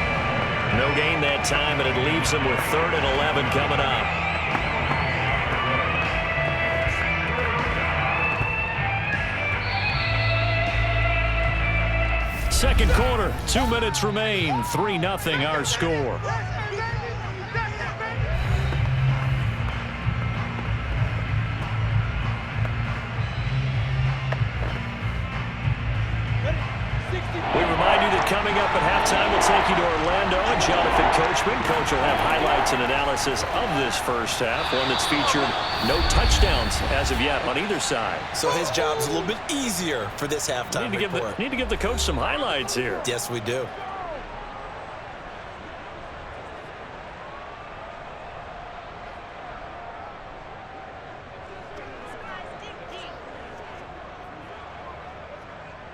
No gain that time, and it leaves them with 3rd and 11 coming up. Second quarter, 2 minutes remain, 3-0 our score. We remind you that coming up at halftime, we'll take you to Orlando and Jonathan Coachman. Coach will have highlights and analysis of this first half, one that's featured no touchdowns as of yet on either side. So his job's a little bit easier for this halftime report. Need to give the coach some highlights here. Yes, we do.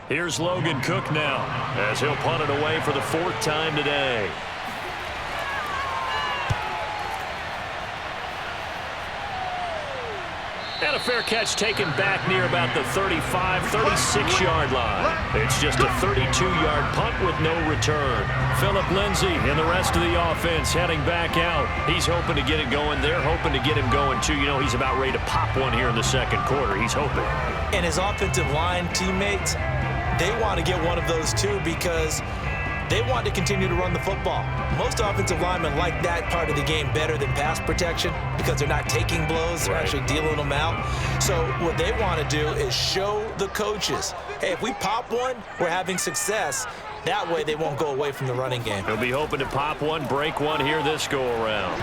Here's Logan Cook now as he'll punt it away for the 4th time today. And a fair catch taken back near about the 35, 36-yard line. It's just a 32-yard punt with no return. Phillip Lindsay and the rest of the offense heading back out. He's hoping to get it going. They're hoping to get him going, too. You know, he's about ready to pop one here in the second quarter. He's hoping. And his offensive line teammates, they want to get one of those, too, because They want to continue to run the football. Most offensive linemen like that part of the game better than pass protection because they're not taking blows, they're actually dealing them out. So what they want to do is show the coaches, hey, if we pop one, we're having success. That way they won't go away from the running game. He'll be hoping to pop one, break one here this go-around.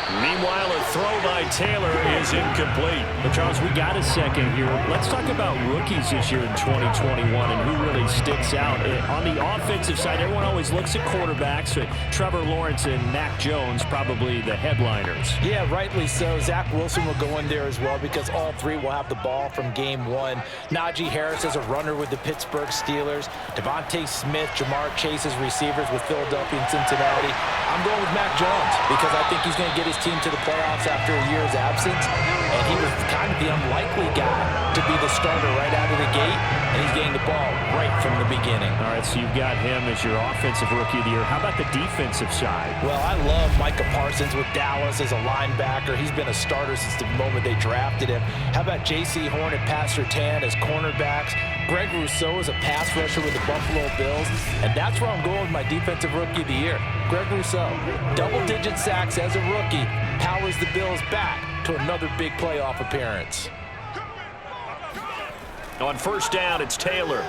Meanwhile, a throw by Taylor is incomplete. But, Charles, we got a second here. Let's talk about rookies this year in 2021 and who really sticks out. On the offensive side, everyone always looks at quarterbacks. Trevor Lawrence and Mac Jones, probably the headliners. Yeah, rightly so. Zach Wilson will go in there as well because all three will have the ball from game one. Najee Harris is a runner with the Pittsburgh Steelers. Devontae Smith, Jamar Chase as receivers with Philadelphia and Cincinnati. I'm going with Mac Jones because I think he's going to get his team to the playoffs after a year's absence, and he was kind of the unlikely guy to be the starter right out of the gate, and he's getting the ball right from the beginning. All right, so you've got him as your offensive rookie of the year. How about the defensive side? Well, I love Micah Parsons with Dallas as a linebacker. He's been a starter since the moment they drafted him. How about J.C. Horn and Pat Surtain as cornerbacks? Greg Rousseau is a pass rusher with the Buffalo Bills, and that's where I'm going with my defensive rookie of the year. Greg Rousseau, double-digit sacks as a rookie, powers the Bills back to another big playoff appearance. On first down, it's Taylor.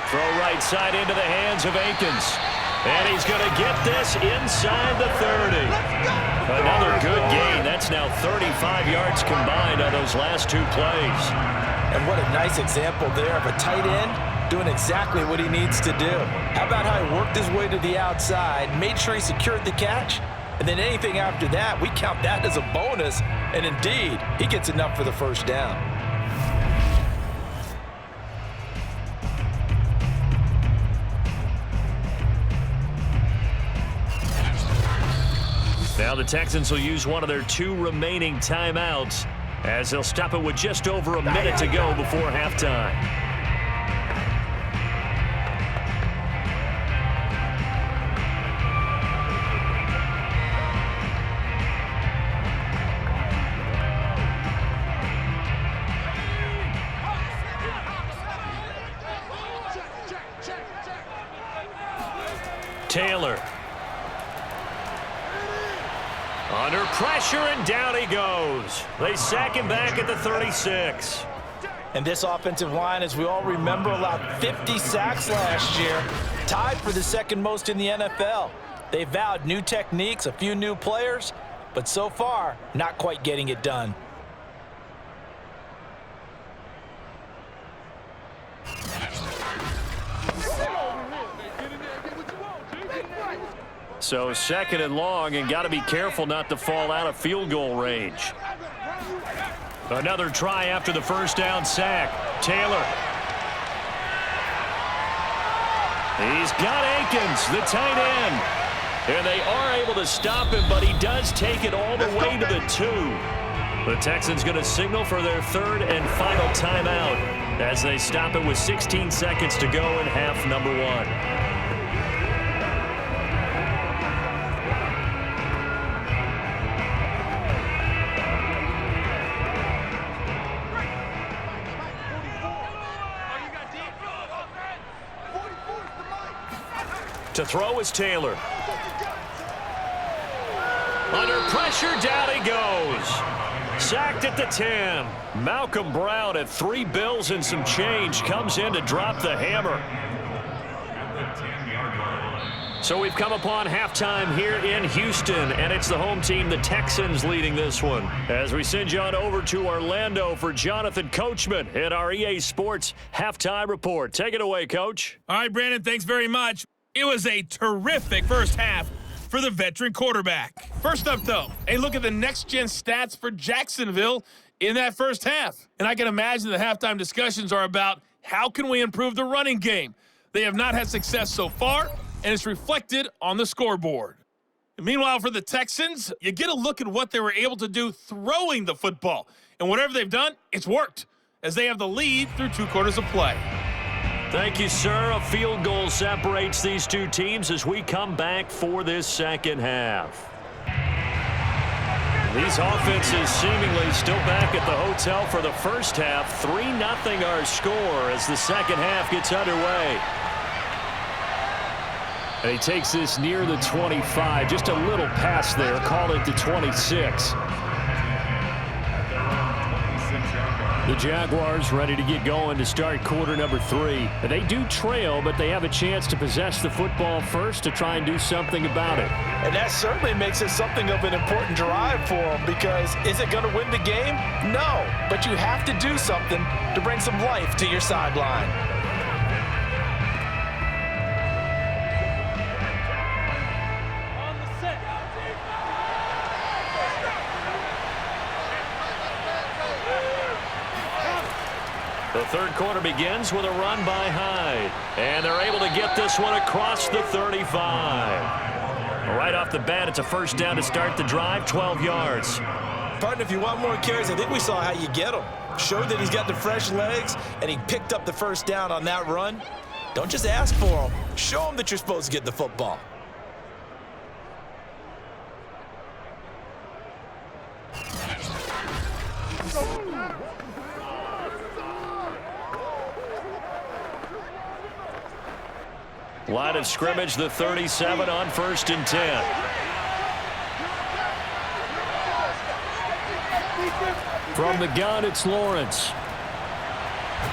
Throw right side into the hands of Akins. And he's going to get this inside the 30. Another good gain. That's now 35 yards combined on those last two plays. And what a nice example there of a tight end doing exactly what he needs to do. How about how he worked his way to the outside, made sure he secured the catch, and then anything after that, we count that as a bonus. And indeed, he gets enough for the first down. Now the Texans will use one of their two remaining timeouts as they'll stop it with just over a minute to go before halftime. Taylor. Under pressure, and down he goes. They sack him back at the 36. And this offensive line, as we all remember, allowed 50 sacks last year, tied for the second most in the NFL. They vowed new techniques, a few new players, but so far, not quite getting it done. So second and long, and got to be careful not to fall out of field goal range. Another try after the first down sack. Taylor. He's got Akins, the tight end. And they are able to stop him, but he does take it all the way to the 2. The Texans going to signal for their third and final timeout as they stop it with 16 seconds to go in half number 1. To throw is Taylor. Under pressure, down he goes. Sacked at the 10. Malcolm Brown at 3 bills and some change comes in to drop the hammer. So we've come upon halftime here in Houston, and it's the home team, the Texans, leading this one. As we send you on over to Orlando for Jonathan Coachman at our EA Sports Halftime Report. Take it away, Coach. All right, Brandon, thanks very much. It was a terrific first half for the veteran quarterback. First up, though, a look at the next-gen stats for Jacksonville in that first half. And I can imagine the halftime discussions are about how can we improve the running game. They have not had success so far, and it's reflected on the scoreboard. And meanwhile, for the Texans, you get a look at what they were able to do throwing the football. And whatever they've done, it's worked, as they have the lead through 2 quarters of play. Thank you, sir. A field goal separates these two teams as we come back for this second half. These offenses seemingly still back at the hotel for the first half. 3-0 our score as the second half gets underway. And he takes this near the 25. Just a little pass there. Call it the 26. The Jaguars ready to get going to start quarter number 3. They do trail, but they have a chance to possess the football first to try and do something about it. And that certainly makes it something of an important drive for them, because is it going to win the game? No, but you have to do something to bring some life to your sideline. The third quarter begins with a run by Hyde. And they're able to get this one across the 35. Right off the bat, it's a first down to start the drive, 12 yards. Partner, if you want more carries, I think we saw how you get him. Showed that he's got the fresh legs, and he picked up the first down on that run. Don't just ask for him. Show him that you're supposed to get the football. Line of scrimmage, the 37 on 1st and 10. From the gun, it's Lawrence.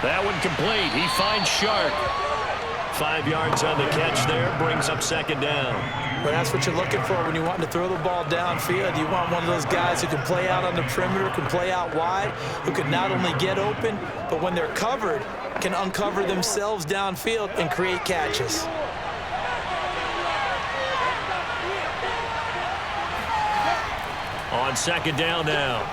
That one complete. He finds Shark. 5 yards on the catch there, brings up second down. Well, that's what you're looking for when you want to throw the ball downfield. You want one of those guys who can play out on the perimeter, can play out wide, who can not only get open, but when they're covered, can uncover themselves downfield and create catches. On second down now,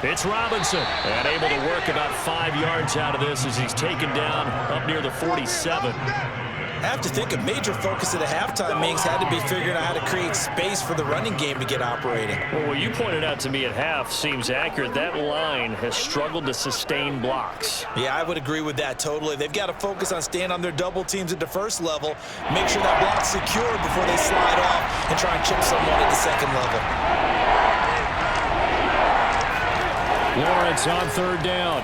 it's Robinson. And able to work about 5 yards out of this as he's taken down up near the 47. I have to think a major focus of the halftime meetings had to be figuring out how to create space for the running game to get operating. Well, what you pointed out to me at half seems accurate. That line has struggled to sustain blocks. Yeah, I would agree with that totally. They've got to focus on staying on their double teams at the first level, make sure that block's secure before they slide off and try and chip someone at the second level. Lawrence on third down.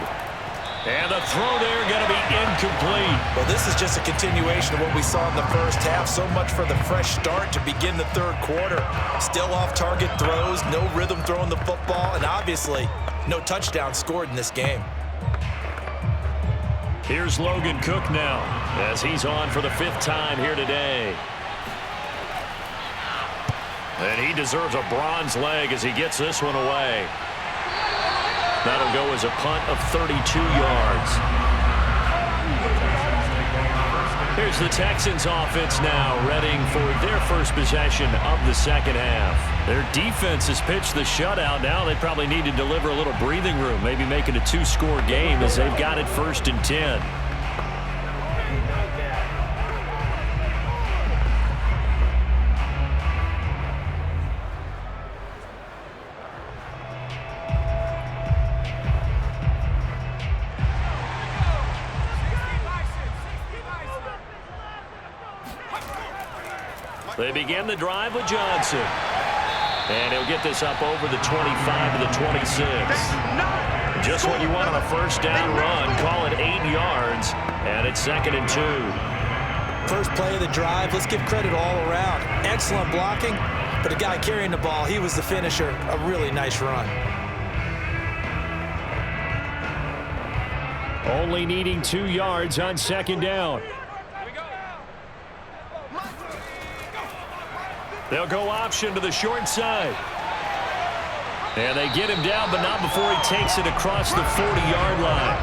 And the throw there going to be incomplete. Well, this is just a continuation of what we saw in the first half. So much for the fresh start to begin the third quarter. Still off-target throws, no rhythm throwing the football, and obviously no touchdown scored in this game. Here's Logan Cook now as he's on for the 5th time here today. And he deserves a bronze leg as he gets this one away. That'll go as a punt of 32 yards. Here's the Texans offense now, readying for their first possession of the second half. Their defense has pitched the shutout. Now they probably need to deliver a little breathing room, maybe make it a 2-score game as they've got it 1st and 10. They begin the drive with Johnston. And he'll get this up over the 25 to the 26. Just what you want on a first down run. Call it 8 yards. And it's 2nd and 2. First play of the drive. Let's give credit all around. Excellent blocking. But the guy carrying the ball, he was the finisher. A really nice run. Only needing 2 yards on second down. They'll go option to the short side. And they get him down, but not before he takes it across the 40-yard line.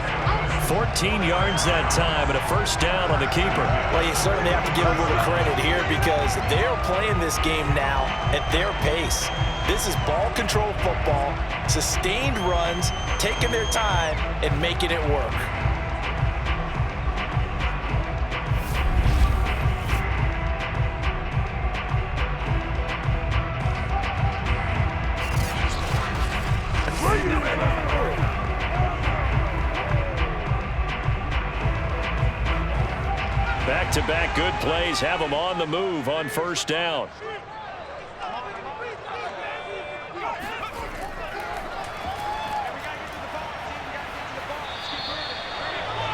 14 yards that time, and a first down on the keeper. Well, you certainly have to give a little credit here because they're playing this game now at their pace. This is ball control football, sustained runs, taking their time, and making it work. Back-to-back good plays have them on the move on first down.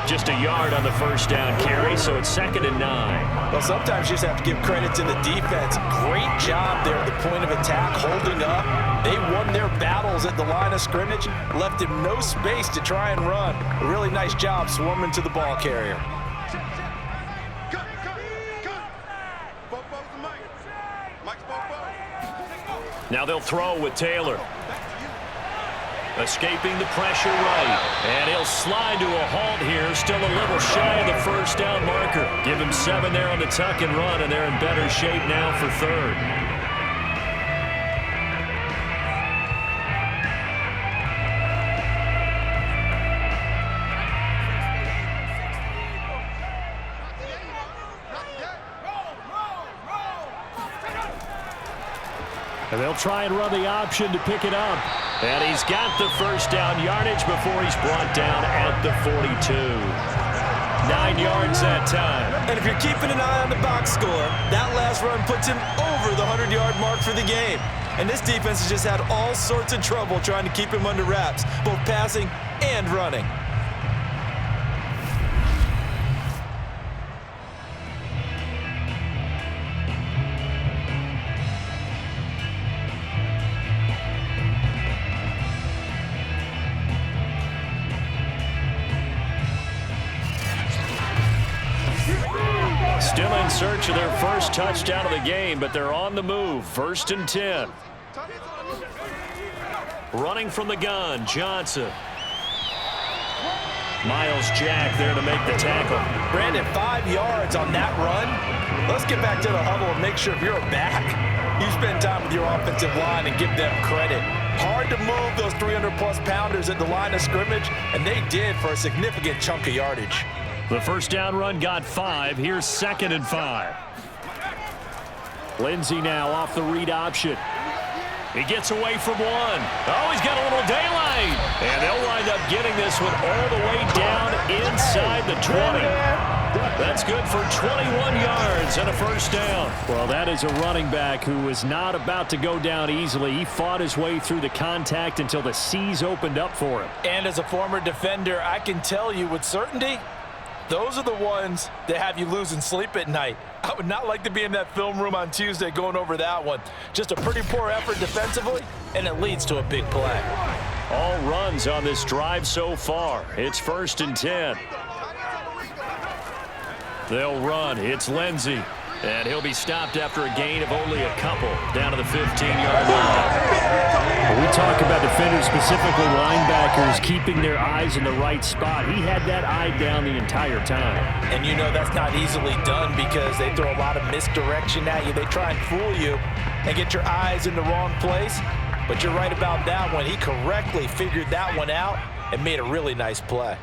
Just a yard on the first down carry, so it's 2nd and 9. Well, sometimes you just have to give credit to the defense. Great job there at the point of attack, holding up. They won their battles at the line of scrimmage, left him no space to try and run. A really nice job swarming to the ball carrier. Now they'll throw with Taylor. Escaping the pressure right. And he'll slide to a halt here. Still a little shy of the first down marker. Give him 7 there on the tuck and run, and they're in better shape now for 3rd. And they'll try and run the option to pick it up. And he's got the first down yardage before he's brought down at the 42. 9 yards that time. And if you're keeping an eye on the box score, that last run puts him over the 100-yard mark for the game. And this defense has just had all sorts of trouble trying to keep him under wraps, both passing and running. Still in search of their first touchdown of the game, but they're on the move. 1st and 10. Running from the gun, Johnston. Miles Jack there to make the tackle. Brandon, 5 yards on that run. Let's get back to the huddle and make sure if you're a back, you spend time with your offensive line and give them credit. Hard to move those 300-plus pounders at the line of scrimmage, and they did for a significant chunk of yardage. The first down run got 5. Here's 2nd and 5. Lindsey now off the read option. He gets away from 1. Oh, he's got a little daylight. And they'll wind up getting this one all the way down inside the 20. That's good for 21 yards and a first down. Well, that is a running back who was not about to go down easily. He fought his way through the contact until the seas opened up for him. And as a former defender, I can tell you with certainty, those are the ones that have you losing sleep at night. I would not like to be in that film room on Tuesday going over that one. Just a pretty poor effort defensively, and it leads to a big play. All runs on this drive so far. It's 1st and 10. They'll run. It's Lindsey. And he'll be stopped after a gain of only a couple down to the 15-yard line. When we talk about defenders, specifically linebackers, keeping their eyes in the right spot, he had that eye down the entire time. And you know that's not easily done because they throw a lot of misdirection at you. They try and fool you and get your eyes in the wrong place. But you're right about that one. He correctly figured that one out and made a really nice play.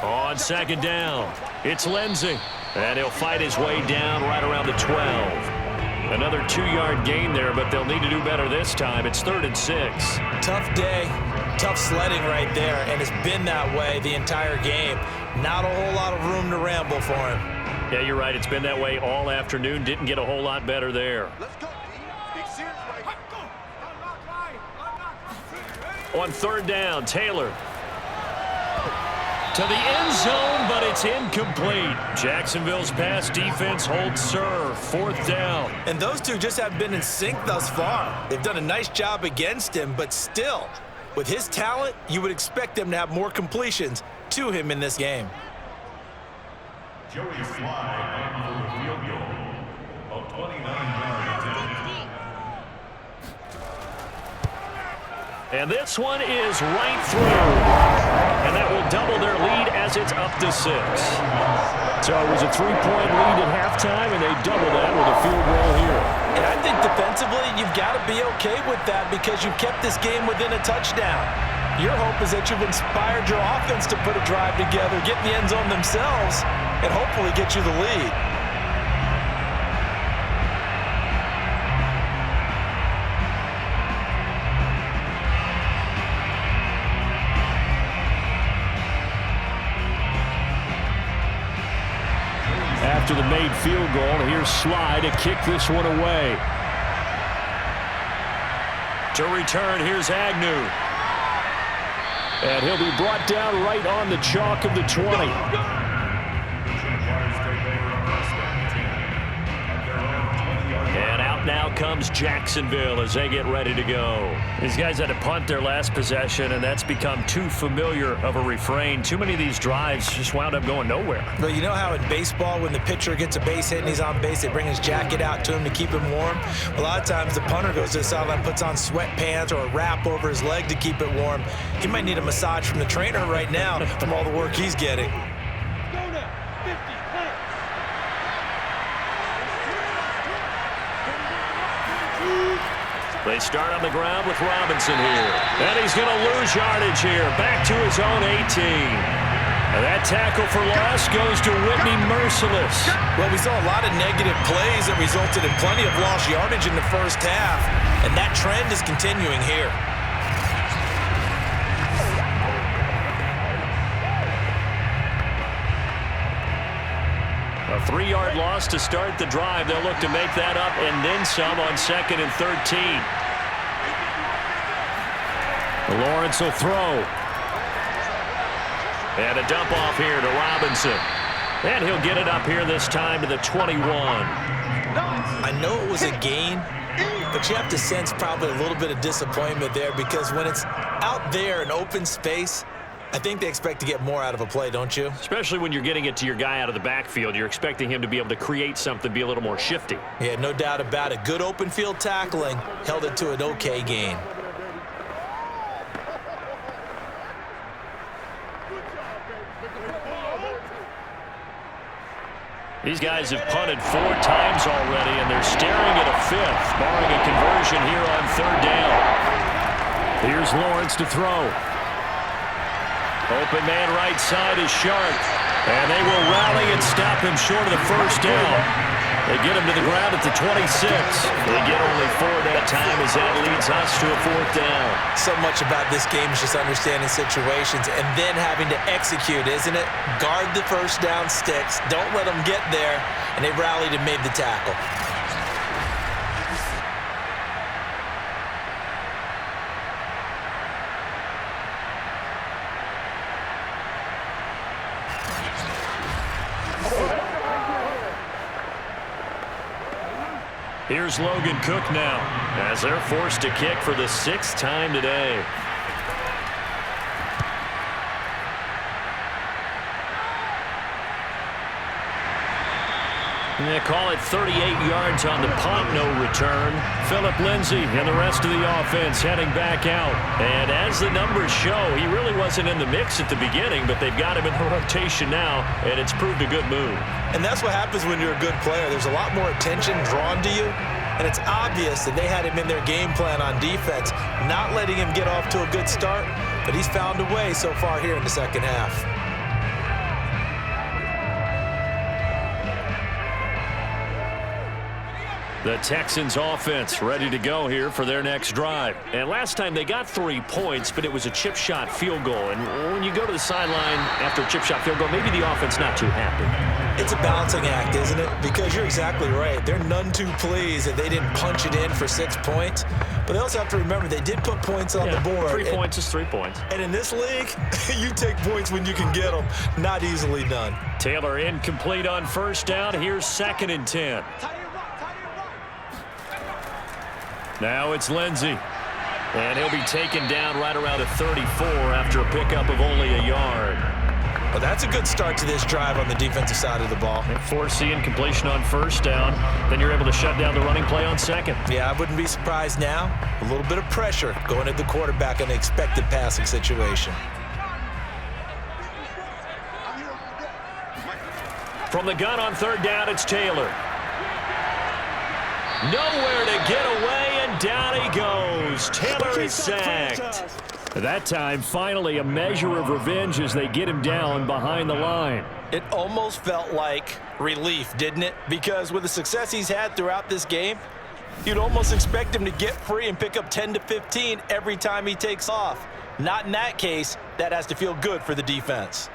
On 2nd down, it's Lindsey. And he'll fight his way down right around the 12. Another 2-yard gain there, but they'll need to do better this time. It's 3rd and 6. Tough day, tough sledding right there, and it's been that way the entire game. Not a whole lot of room to ramble for him. Yeah, you're right. It's been that way all afternoon. Didn't get a whole lot better there. On 3rd down, Taylor. To the end zone, but it's incomplete. Jacksonville's pass defense holds serve. 4th down. And those two just have been in sync thus far. They've done a nice job against him, but still, with his talent, you would expect them to have more completions to him in this game. Joey Fly for the field goal of 29-yard attempt. And this one is right through. And that will double their lead as it's up to 6. So it was a 3-point lead at halftime, and they double that with a field goal here. And I think defensively, you've got to be okay with that because you've kept this game within a touchdown. Your hope is that you've inspired your offense to put a drive together, get in the end zone themselves, and hopefully get you the lead. After the made field goal, here's Sly to kick this one away. To return, here's Agnew. And he'll be brought down right on the chalk of the 20. And out now comes Jacksonville as they get ready to go. These guys had to punt their last possession, and that's become too familiar of a refrain. Too many of these drives just wound up going nowhere. But you know how in baseball, when the pitcher gets a base hit and he's on base, they bring his jacket out to him to keep him warm? A lot of times the punter goes to the sideline, puts on sweatpants or a wrap over his leg to keep it warm. He might need a massage from the trainer right now from all the work he's getting. They start on the ground with Robinson here. And he's going to lose yardage here. Back to his own 18. And that tackle for loss goes to Whitney Merciless. Well, we saw a lot of negative plays that resulted in plenty of lost yardage in the first half. And that trend is continuing here. A 3-yard loss to start the drive. They'll look to make that up and then some on 2nd and 13. Lawrence will throw. And a dump off here to Robinson. And he'll get it up here this time to the 21. I know it was a gain, but you have to sense probably a little bit of disappointment there because when it's out there in open space, I think they expect to get more out of a play, don't you? Especially when you're getting it to your guy out of the backfield. You're expecting him to be able to create something, be a little more shifty. Yeah, no doubt about it. Good open field tackling, held it to an okay gain. These guys have punted 4 times already, and they're staring at a 5th, barring a conversion here on 3rd down. Here's Lawrence to throw. Open man right side is Sharp. And they will rally and stop him short of the 1st down. They get him to the ground at the 26. They get only 4 that time as that leads us to a 4th down. So much about this game is just understanding situations and then having to execute, isn't it? Guard the 1st down sticks. Don't let them get there. And they rallied and made the tackle. Here's Logan Cook now as they're forced to kick for the 6th time today. They call it 38 yards on the punt, no return. Phillip Lindsay and the rest of the offense heading back out. And as the numbers show, he really wasn't in the mix at the beginning, but they've got him in the rotation now, and it's proved a good move. And that's what happens when you're a good player. There's a lot more attention drawn to you, and it's obvious that they had him in their game plan on defense, not letting him get off to a good start, but he's found a way so far here in the second half. The Texans offense ready to go here for their next drive. And last time they got 3 points, but it was a chip shot field goal. And when you go to the sideline after a chip shot field goal, maybe the offense not too happy. It's a balancing act, isn't it? Because you're exactly right. They're none too pleased that they didn't punch it in for 6 points. But they also have to remember they did put points on the board. 3 points is 3 points. And in this league, you take points when you can get them. Not easily done. Taylor incomplete on 1st down. Here's 2nd and 10. Now it's Lindsay. And he'll be taken down right around a 34 after a pickup of only a yard. Well, that's a good start to this drive on the defensive side of the ball. Foreseeing completion on 1st down. Then you're able to shut down the running play on 2nd. Yeah, I wouldn't be surprised now. A little bit of pressure going at the quarterback in an expected passing situation. From the gun on 3rd down, it's Taylor. Nowhere to get away, and down he goes. Taylor is sacked. That time, finally, a measure of revenge as they get him down behind the line. It almost felt like relief, didn't it? Because with the success he's had throughout this game, you'd almost expect him to get free and pick up 10 to 15 every time he takes off. Not in that case. That has to feel good for the defense.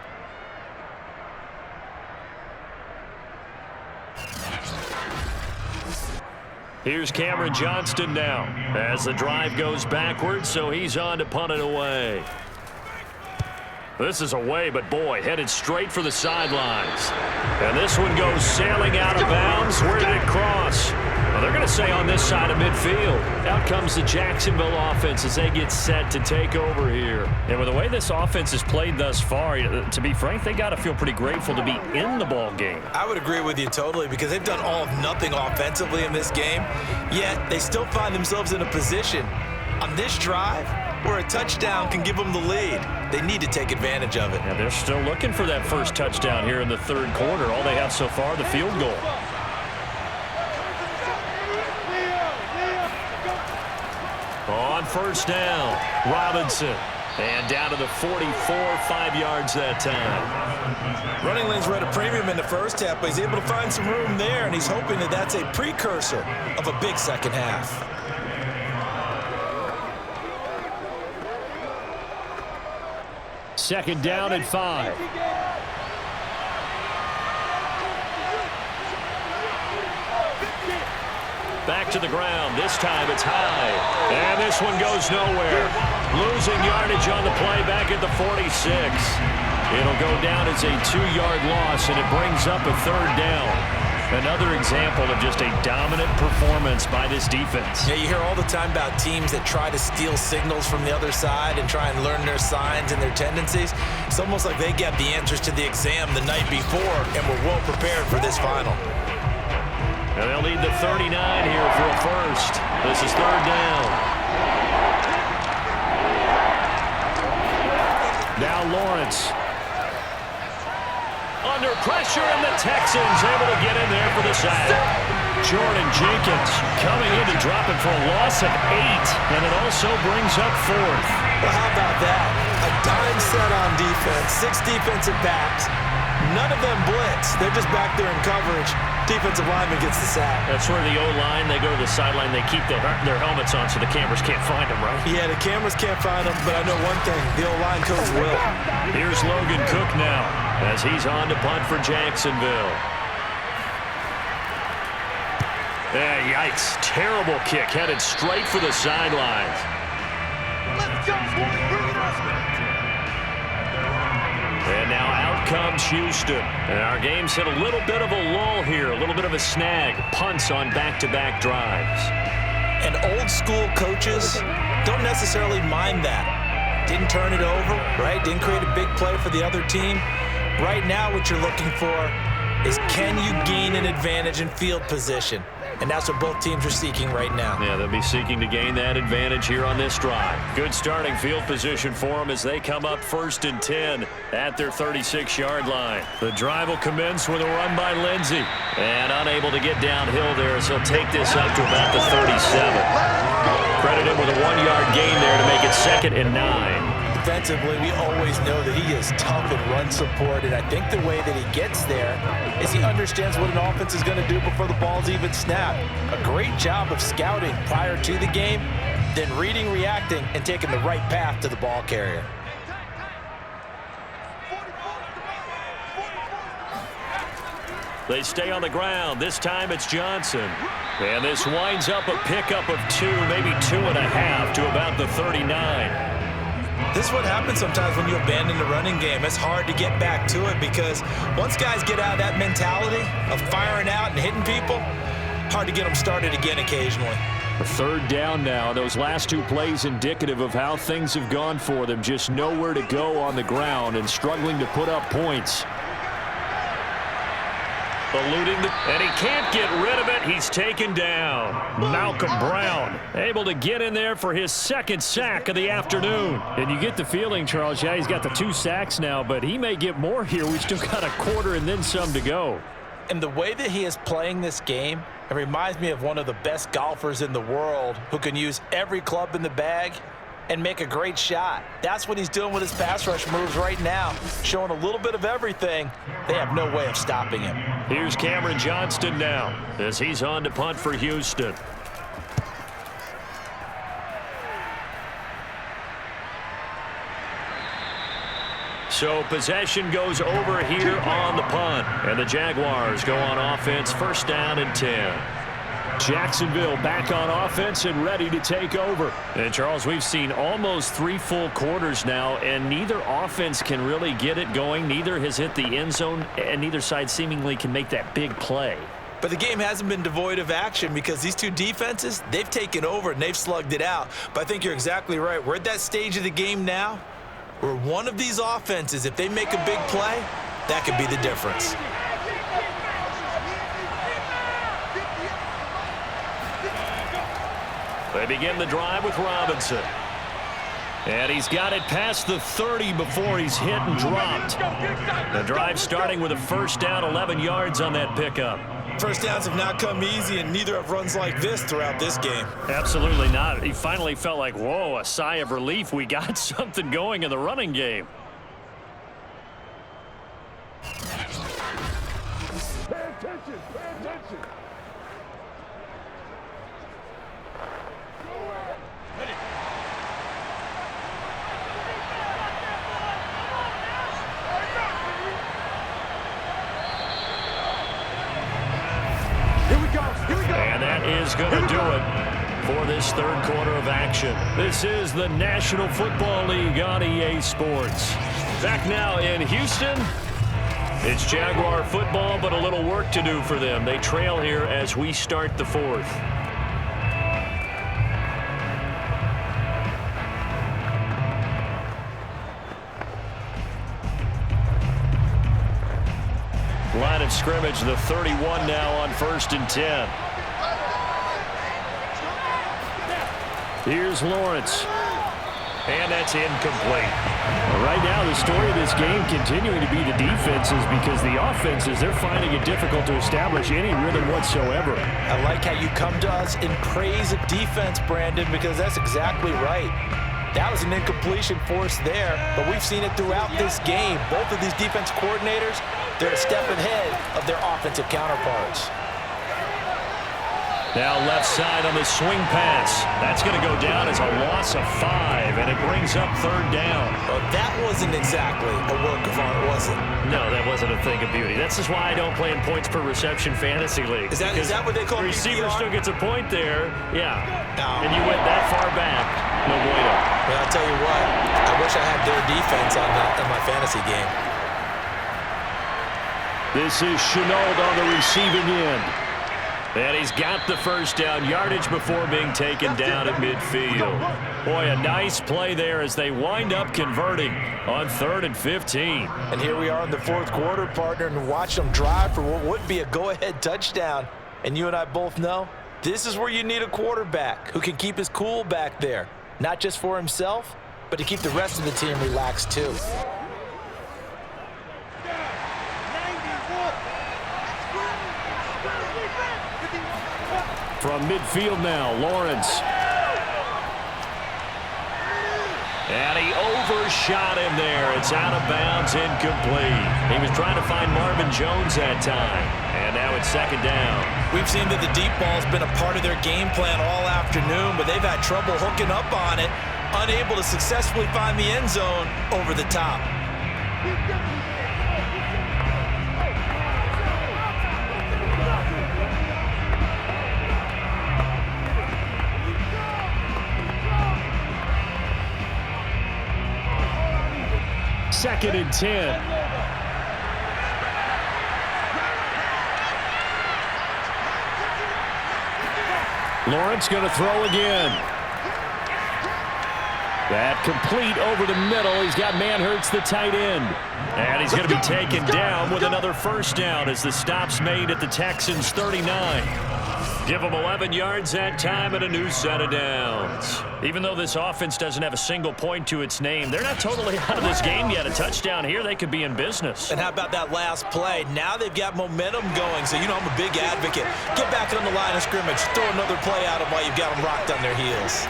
Here's Cameron Johnston now as the drive goes backwards, so he's on to punt it away. This is away, but boy, headed straight for the sidelines. And this one goes sailing out of bounds. Where did it cross? Well, they're going to say on this side of midfield. Out comes the Jacksonville offense as they get set to take over here. And with the way this offense has played thus far, to be frank, they got to feel pretty grateful to be in the ball game. I would agree with you totally because they've done all of nothing offensively in this game, yet they still find themselves in a position on this drive where a touchdown can give them the lead. They need to take advantage of it. And they're still looking for that first touchdown here in the third quarter. All they have so far, the field goal. On first down, Robinson. And down to the 44, 5 yards that time. Running lanes were at a premium in the first half, but he's able to find some room there, and he's hoping that that's a precursor of a big second half. Second down and 5. Back to the ground. This time it's high. And this one goes nowhere. Losing yardage on the play back at the 46. It'll go down as a 2-yard loss, and it brings up a third down. Another example of just a dominant performance by this defense. Yeah, you hear all the time about teams that try to steal signals from the other side and try and learn their signs and their tendencies. It's almost like they get the answers to the exam the night before and were well prepared for this final. And they'll need the 39 here for a first. This is third down. Now Lawrence. Under pressure, and the Texans able to get in there for the sack. Jordan Jenkins coming in to drop it for a loss of 8, and it also brings up fourth. Well, how about that? A dime set on defense, 6 defensive backs. None of them blitz. They're just back there in coverage. Defensive lineman gets the sack. That's where the O-line, they go to the sideline, they keep their helmets on so the cameras can't find them, right? Yeah, the cameras can't find them, but I know one thing. The O-line coach will. Here's Logan Cook now as he's on to punt for Jacksonville. Yikes. Terrible kick headed straight for the sidelines. Let's go, boys. Bring it up. And now out comes Houston. And our game's hit a little bit of a lull here, a little bit of a snag. Punts on back-to-back drives. And old-school coaches don't necessarily mind that. Didn't turn it over, right? Didn't create a big play for the other team. Right now what you're looking for is can you gain an advantage in field position? And that's what both teams are seeking right now. Yeah, they'll be seeking to gain that advantage here on this drive. Good starting field position for them as they come up 1st and 10 at their 36-yard line. The drive will commence with a run by Lindsey. And unable to get downhill there as he'll take this up to about the 37. Credited with a 1-yard gain there to make it 2nd and 9. Defensively, we always know that he is tough in run support, and I think the way that he gets there is he understands what an offense is going to do before the ball's even snapped. A great job of scouting prior to the game, then reading, reacting, and taking the right path to the ball carrier. They stay on the ground. This time it's Johnston. And this winds up a pickup of 2, maybe 2.5 to about the 39. This is what happens sometimes when you abandon the running game. It's hard to get back to it because once guys get out of that mentality of firing out and hitting people, hard to get them started again occasionally. A third down now. Those last 2 plays indicative of how things have gone for them. Just nowhere to go on the ground and struggling to put up points. And he can't get rid of it. He's taken down. Malcolm Brown able to get in there for his 2nd sack of the afternoon. And you get the feeling, Charles, yeah, he's got the 2 sacks now, but he may get more here. We've still got a quarter and then some to go. And the way that he is playing this game, it reminds me of one of the best golfers in the world who can use every club in the bag and make a great shot. That's what he's doing with his pass rush moves right now, showing a little bit of everything. They have no way of stopping him. Here's Cameron Johnston now as he's on to punt for Houston. So possession goes over here on the punt, and the Jaguars go on offense 1st down and 10. Jacksonville back on offense and ready to take over. And Charles, we've seen almost 3 full quarters now, and neither offense can really get it going. Neither has hit the end zone, and neither side seemingly can make that big play. But the game hasn't been devoid of action because these two defenses, they've taken over and they've slugged it out. But I think you're exactly right. We're at that stage of the game now where one of these offenses, if they make a big play, that could be the difference. They begin the drive with Robinson. And he's got it past the 30 before he's hit and dropped. The drive starting with a first down, 11 yards on that pickup. First downs have not come easy, and neither have runs like this throughout this game. Absolutely not. He finally felt like, whoa, a sigh of relief. We got something going in the running game. Pay attention, pay attention. And that is going to do it for this third quarter of action. This is the National Football League on EA Sports. Back now in Houston. It's Jaguar football, but a little work to do for them. They trail here as we start the fourth. Line of scrimmage, the 31 now on 1st and 10. Here's Lawrence. And that's incomplete. Right now, the story of this game continuing to be the defenses, because the offenses, they're finding it difficult to establish any rhythm whatsoever. I like how you come to us in praise of defense, Brandon, because that's exactly right. That was an incompletion force there, but we've seen it throughout this game. Both of these defense coordinators, they're a step ahead of their offensive counterparts. Now left side on the swing pass. That's going to go down as a loss of 5, and it brings up 3rd down. Well, that wasn't exactly a work of art, was it? No, that wasn't a thing of beauty. That's just why I don't play in points per reception fantasy league. Is that what they call the receiver PPR? still gets a point there. Yeah. No. And you went that far back. No bueno. Well, I'll tell you what. I wish I had their defense on my fantasy game. This is Chenault on the receiving end. And he's got the first down, yardage before being taken down at midfield. Boy, a nice play there as they wind up converting on 3rd and 15. And here we are in the 4th quarter, partner, and watch them drive for what would be a go-ahead touchdown. And you and I both know this is where you need a quarterback who can keep his cool back there. Not just for himself, but to keep the rest of the team relaxed too. From midfield now, Lawrence. And he overshot him there. It's out of bounds, incomplete. He was trying to find Marvin Jones that time. And now it's 2nd down. We've seen that the deep ball's been a part of their game plan all afternoon, but they've had trouble hooking up on it, unable to successfully find the end zone over the top. Second and 10. Lawrence going to throw again. That complete over the middle. He's got Manhurts, the tight end. And he's going to be taken down with another first down as the stop's made at the Texans' 39. Give them 11 yards that time and a new set of downs. Even though this offense doesn't have a single point to its name, they're not totally out of this game yet. A touchdown here, they could be in business. And how about that last play? Now they've got momentum going, so you know I'm a big advocate. Get back on the line of scrimmage. Throw another play at them while you've got them rocked on their heels.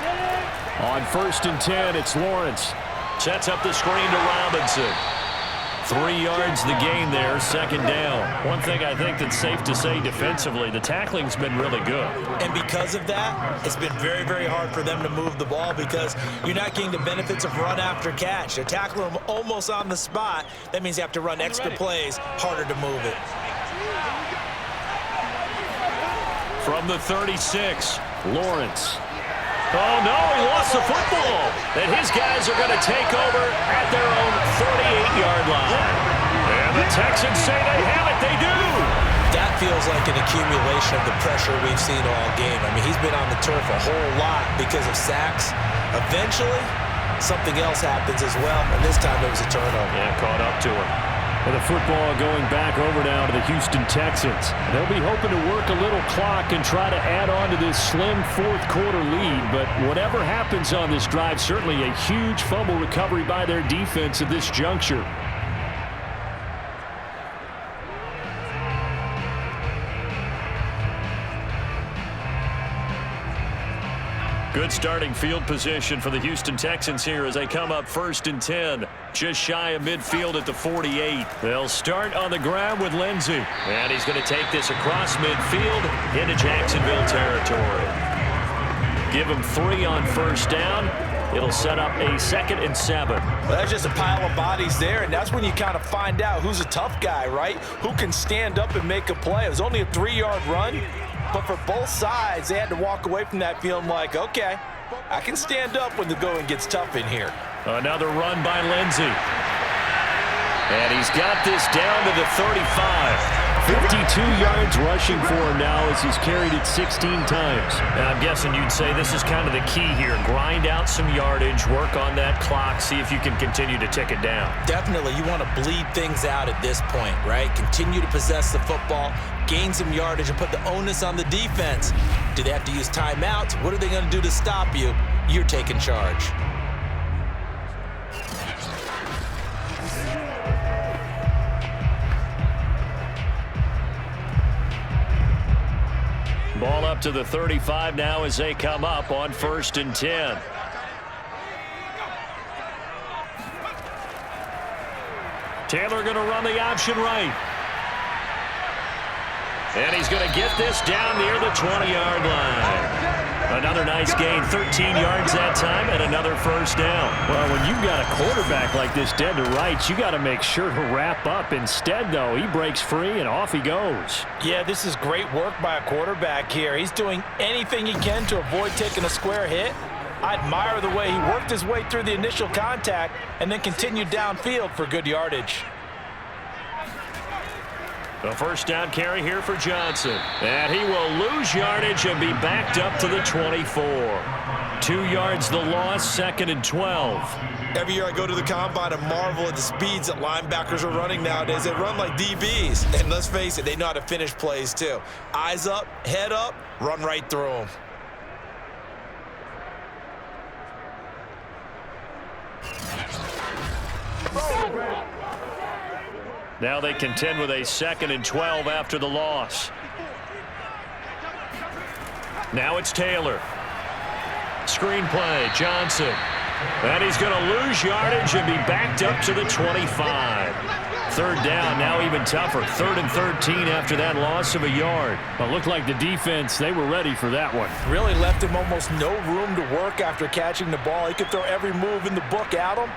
On 1st and 10, it's Lawrence. Sets up the screen to Robinson. 3 yards the gain there, 2nd down. One thing I think that's safe to say defensively, the tackling's been really good. And because of that, it's been very, very hard for them to move the ball because you're not getting the benefits of run after catch. They're tackling them almost on the spot. That means you have to run extra plays, harder to move it. From the 36, Lawrence. Oh, no, he lost the football. And his guys are going to take over at their own 48-yard line. And the Texans say they have it. They do. That feels like an accumulation of the pressure we've seen all game. I mean, he's been on the turf a whole lot because of sacks. Eventually, something else happens as well, and this time it was a turnover. Yeah, caught up to him. And the football going back over now to the Houston Texans. They'll be hoping to work a little clock and try to add on to this slim fourth-quarter lead. But whatever happens on this drive, certainly a huge fumble recovery by their defense at this juncture. Good starting field position for the Houston Texans here as they come up 1st and 10. Just shy of midfield at the 48. They'll start on the ground with Lindsey. And he's going to take this across midfield into Jacksonville territory. Give him 3 on 1st down. It'll set up a 2nd and 7. Well, that's just a pile of bodies there, and that's when you kind of find out who's a tough guy, right? Who can stand up and make a play. It was only a 3-yard run. But for both sides, they had to walk away from that feeling like, okay, I can stand up when the going gets tough in here. Another run by Lindsey. And he's got this down to the 35. 52 yards rushing for him now as he's carried it 16 times. And I'm guessing you'd say this is kind of the key here. Grind out some yardage, work on that clock, see if you can continue to tick it down. Definitely. You want to bleed things out at this point, right? Continue to possess the football, gain some yardage, and put the onus on the defense. Do they have to use timeouts? What are they going to do to stop you? You're taking charge. Ball up to the 35 now as they come up on 1st and 10. Taylor going to run the option right. And he's going to get this down near the 20-yard line. Another nice gain, 13 yards that time, and another 1st down. Well, when you've got a quarterback like this dead to rights, you got to make sure to wrap up. Instead, though, he breaks free and off he goes. Yeah, this is great work by a quarterback here. He's doing anything he can to avoid taking a square hit. I admire the way he worked his way through the initial contact and then continued downfield for good yardage. The 1st down carry here for Johnston. And he will lose yardage and be backed up to the 24. 2 yards the loss, 2nd and 12. Every year I go to the combine and marvel at the speeds that linebackers are running nowadays. They run like DBs. And let's face it, they know how to finish plays too. Eyes up, head up, run right through them. Now they contend with a 2nd and 12 after the loss. Now it's Taylor. Screen play, Johnson. And he's going to lose yardage and be backed up to the 25. 3rd down, now even tougher. 3rd and 13 after that loss of a yard. Well, looked like the defense, they were ready for that one. Really left him almost no room to work after catching the ball. He could throw every move in the book at him.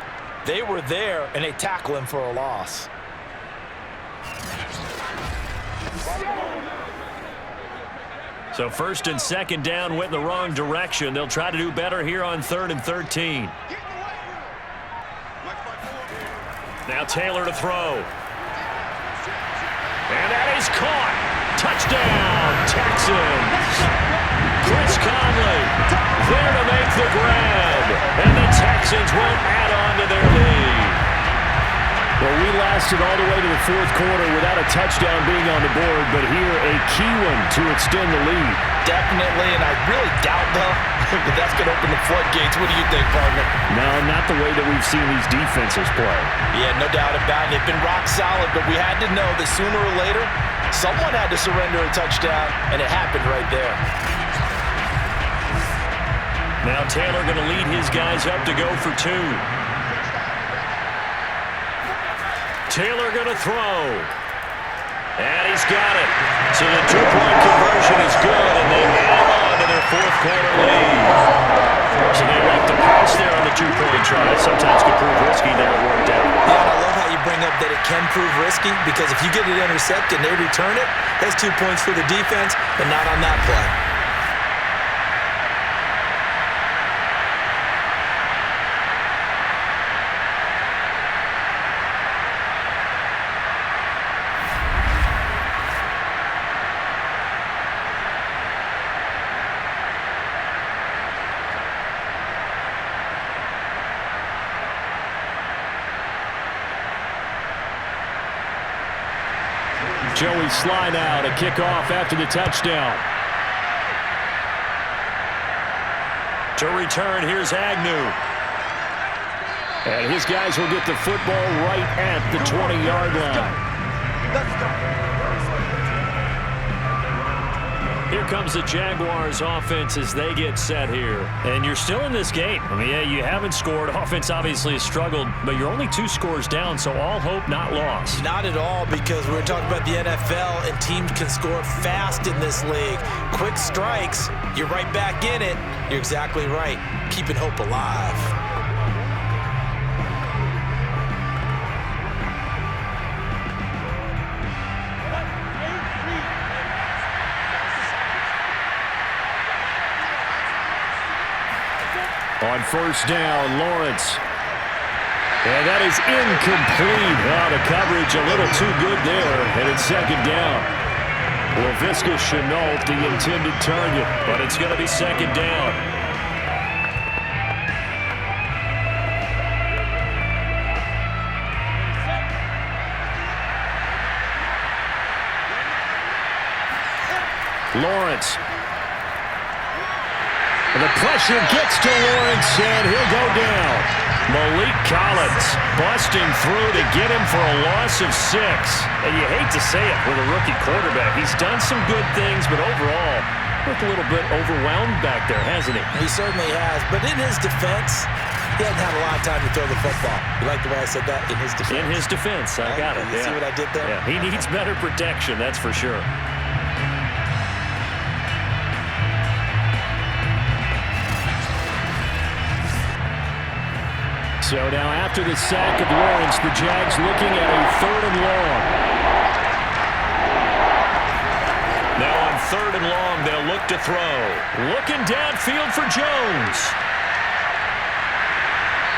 They were there, and they tackle him for a loss. So 1st and 2nd down went in the wrong direction. They'll try to do better here on 3rd and 13. Now Taylor to throw. And that is caught. Touchdown, Texans. Chris Conley there to make the grab. And the Texans won't add on to their lead. Well, we lasted all the way to the 4th quarter without a touchdown being on the board, but here a key one to extend the lead. Definitely, and I really doubt, though, that that's going to open the floodgates. What do you think, partner? No, not the way that we've seen these defenses play. Yeah, no doubt about it. They've been rock solid, but we had to know that sooner or later, someone had to surrender a touchdown, and it happened right there. Now Taylor going to lead his guys up to go for 2. Taylor going to throw. And he's got it. So the 2-point conversion is good, and they add on to their 4th quarter lead. So they like to pass there on the 2-point try. Sometimes could prove risky there. It worked out. Yeah, I love how you bring up that it can prove risky because if you get it intercepted and they return it, that's 2 points for the defense, but not on that play. Joey Sly now to kick off after the touchdown. To return, here's Agnew. And his guys will get the football right at the 20-yard line. Let's go. Here comes the Jaguars offense as they get set here. And you're still in this game. I mean, yeah, you haven't scored. Offense obviously has struggled, but you're only 2 scores down, so all hope not lost. Not at all, because we were talking about the NFL, and teams can score fast in this league. Quick strikes, you're right back in it. You're exactly right. Keeping hope alive. On first down, Lawrence. And that is incomplete. Oh, the coverage a little too good there, and it's second down. Laviska Shenault, the intended target, but it's going to be second down. Lawrence. And the pressure gets to Lawrence, and he'll go down. Malik Collins busting through to get him for a loss of 6. And you hate to say it with a rookie quarterback. He's done some good things, but overall, looked a little bit overwhelmed back there, hasn't he? He certainly has. But in his defense, he hasn't had a lot of time to throw the football. You like the way I said that? In his defense. In his defense. I got it. You see what I did there? Yeah, he needs better protection, that's for sure. So now after the sack of Lawrence, the Jags looking at a 3rd and long. Now on 3rd and long, they'll look to throw. Looking downfield for Jones.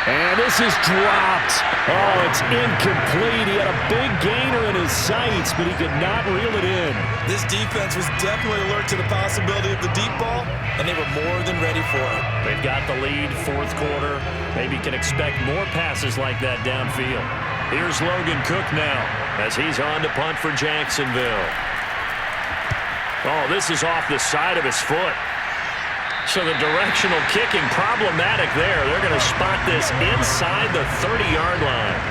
And this is dropped. Oh, it's incomplete. He had a big gainer in his sights, but he could not reel it in. This defense was definitely alert to the possibility of the deep ball, and they were more than ready for it. They've got the lead, 4th quarter. Maybe can expect more passes like that downfield. Here's Logan Cook now as he's on to punt for Jacksonville. Oh, this is off the side of his foot. So the directional kicking problematic there. They're going to spot this inside the 30-yard line.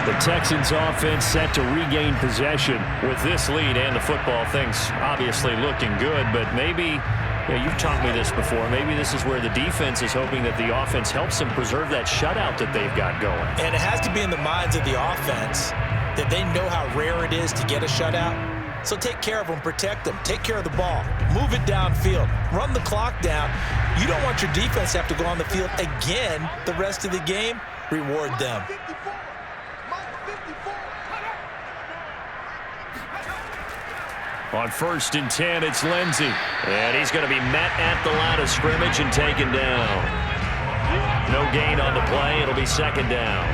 The Texans offense set to regain possession with this lead and the football. Things obviously looking good, but maybe, you've taught me this before, maybe this is where the defense is hoping that the offense helps them preserve that shutout that they've got going. And it has to be in the minds of the offense that they know how rare it is to get a shutout. So take care of them, protect them, take care of the ball, move it downfield, run the clock down. You don't want your defense to have to go on the field again the rest of the game. Reward them. On 1st and 10, it's Lindsey. And he's going to be met at the line of scrimmage and taken down. No gain on the play. It'll be second down.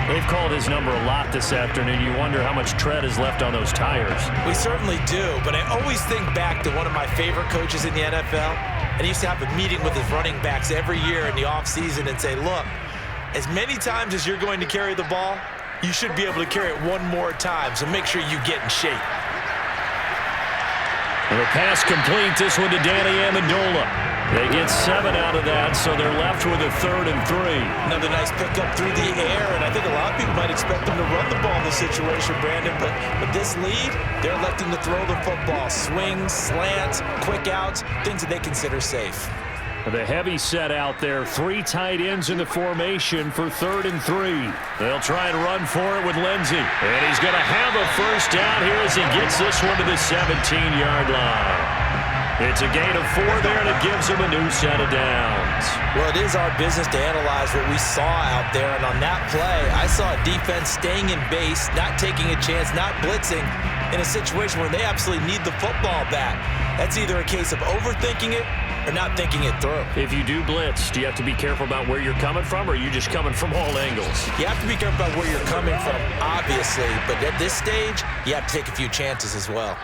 They've called his number a lot this afternoon. You wonder how much tread is left on those tires. We certainly do, but I always think back to one of my favorite coaches in the NFL, and he used to have a meeting with his running backs every year in the offseason and say, look, as many times as you're going to carry the ball, you should be able to carry it one more time, so make sure you get in shape. And the pass complete, this one to Danny Amendola. They get 7 out of that, so they're left with a 3rd and 3. Another nice pickup through the air, and I think a lot of people might expect them to run the ball in this situation, Brandon, but with this lead, they're electing to throw the football. Swings, slants, quick outs, things that they consider safe. The heavy set out there, 3 tight ends in the formation for 3rd and 3. They'll try and run for it with Lindsey, and he's going to have a first down here as he gets this one to the 17-yard line. It's a gain of 4 there, and it gives them a new set of downs. Well, it is our business to analyze what we saw out there, and on that play, I saw a defense staying in base, not taking a chance, not blitzing, in a situation where they absolutely need the football back. That's either a case of overthinking it or not thinking it through. If you do blitz, do you have to be careful about where you're coming from, or are you just coming from all angles? You have to be careful about where you're coming from, obviously, but at this stage, you have to take a few chances as well.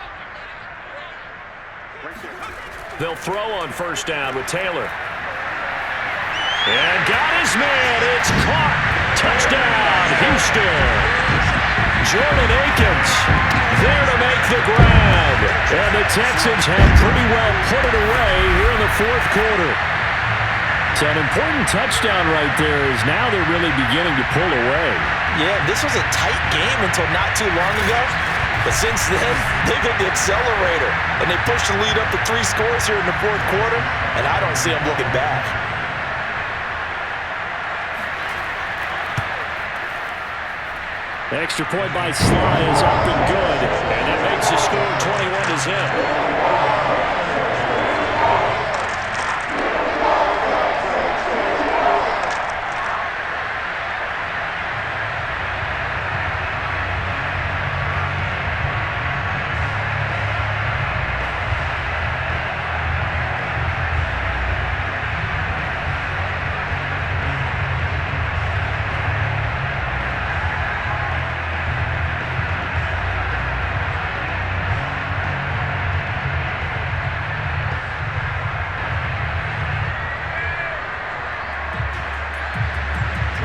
They'll throw on first down with Taylor. And got his man. It's caught. Touchdown, Houston. Jordan Akins there to make the grab. And the Texans have pretty well put it away here in the fourth quarter. So an important touchdown right there is now they're really beginning to pull away. Yeah, this was a tight game until not too long ago. But since then, they've hit the accelerator, and they pushed the lead up to 3 scores here in the fourth quarter, and I don't see them looking back. Extra point by Sly is up and good, and that makes the score 21-0.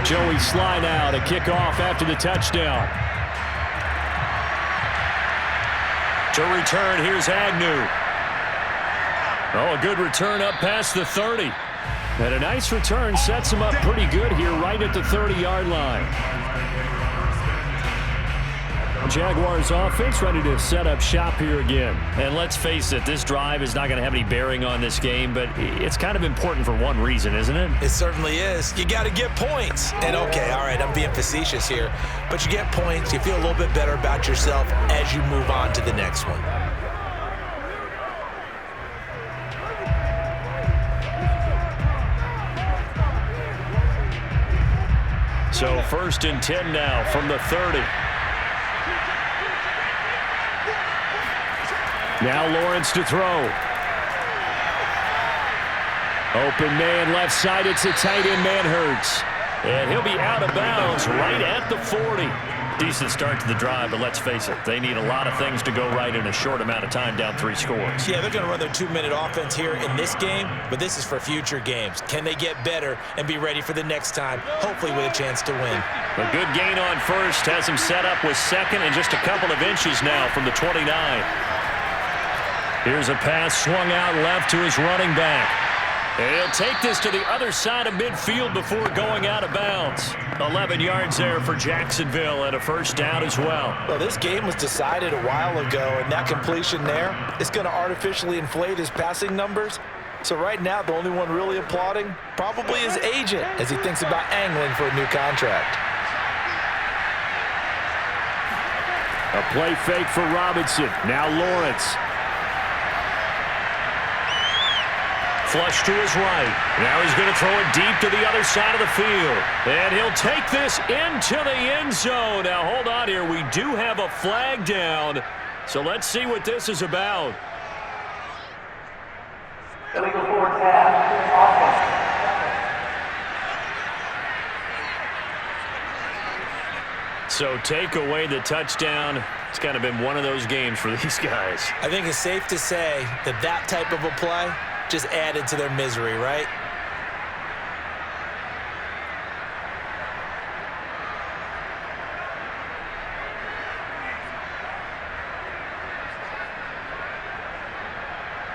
Joey Sly now to kick off after the touchdown. To return, here's Agnew. Oh, a good return up past the 30. And a nice return sets him up pretty good here right at the 30-yard line. Jaguars offense ready to set up shop here again. And let's face it, this drive is not going to have any bearing on this game, but it's kind of important for one reason, isn't it? It certainly is. You got to get points. And okay, all right, I'm being facetious here, but you get points, you feel a little bit better about yourself as you move on to the next one. So 1st and 10 now from the 30. Now Lawrence to throw. Open man left side. It's a tight end, man Hurts. And he'll be out of bounds right at the 40. Decent start to the drive, but let's face it, they need a lot of things to go right in a short amount of time down 3 scores. Yeah, they're going to run their 2-minute offense here in this game, but this is for future games. Can they get better and be ready for the next time, hopefully with a chance to win? A good gain on first has him set up with second and just a couple of inches now from the 29. Here's a pass swung out left to his running back. And he'll take this to the other side of midfield before going out of bounds. 11 yards there for Jacksonville and a first down as well. Well, this game was decided a while ago, and that completion there is going to artificially inflate his passing numbers. So right now, the only one really applauding probably his agent as he thinks about angling for a new contract. A play fake for Robinson. Now Lawrence. Flush to his right. Now he's going to throw it deep to the other side of the field. And he'll take this into the end zone. Now, hold on here. We do have a flag down. So let's see what this is about. Illegal forward pass. So take away the touchdown. It's kind of been one of those games for these guys. I think it's safe to say that that type of a play just added to their misery, right?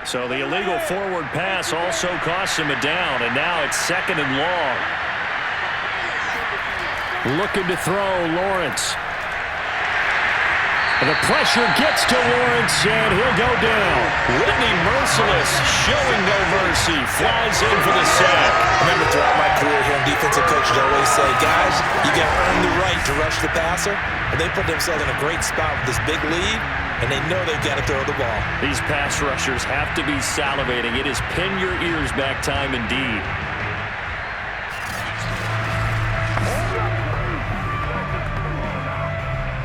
So the illegal forward pass also costs him a down, and now it's 2nd and long. Looking to throw, Lawrence. The pressure gets to Lawrence, and he'll go down. Whitney merciless, showing no mercy, flies in for the sack. I remember throughout my career here in defensive coaches always say, guys, You got to earn the right to rush the passer, and they put themselves in a great spot with this big lead, and they know they've got to throw the ball. These pass rushers have to be salivating. It is pin your ears back time indeed.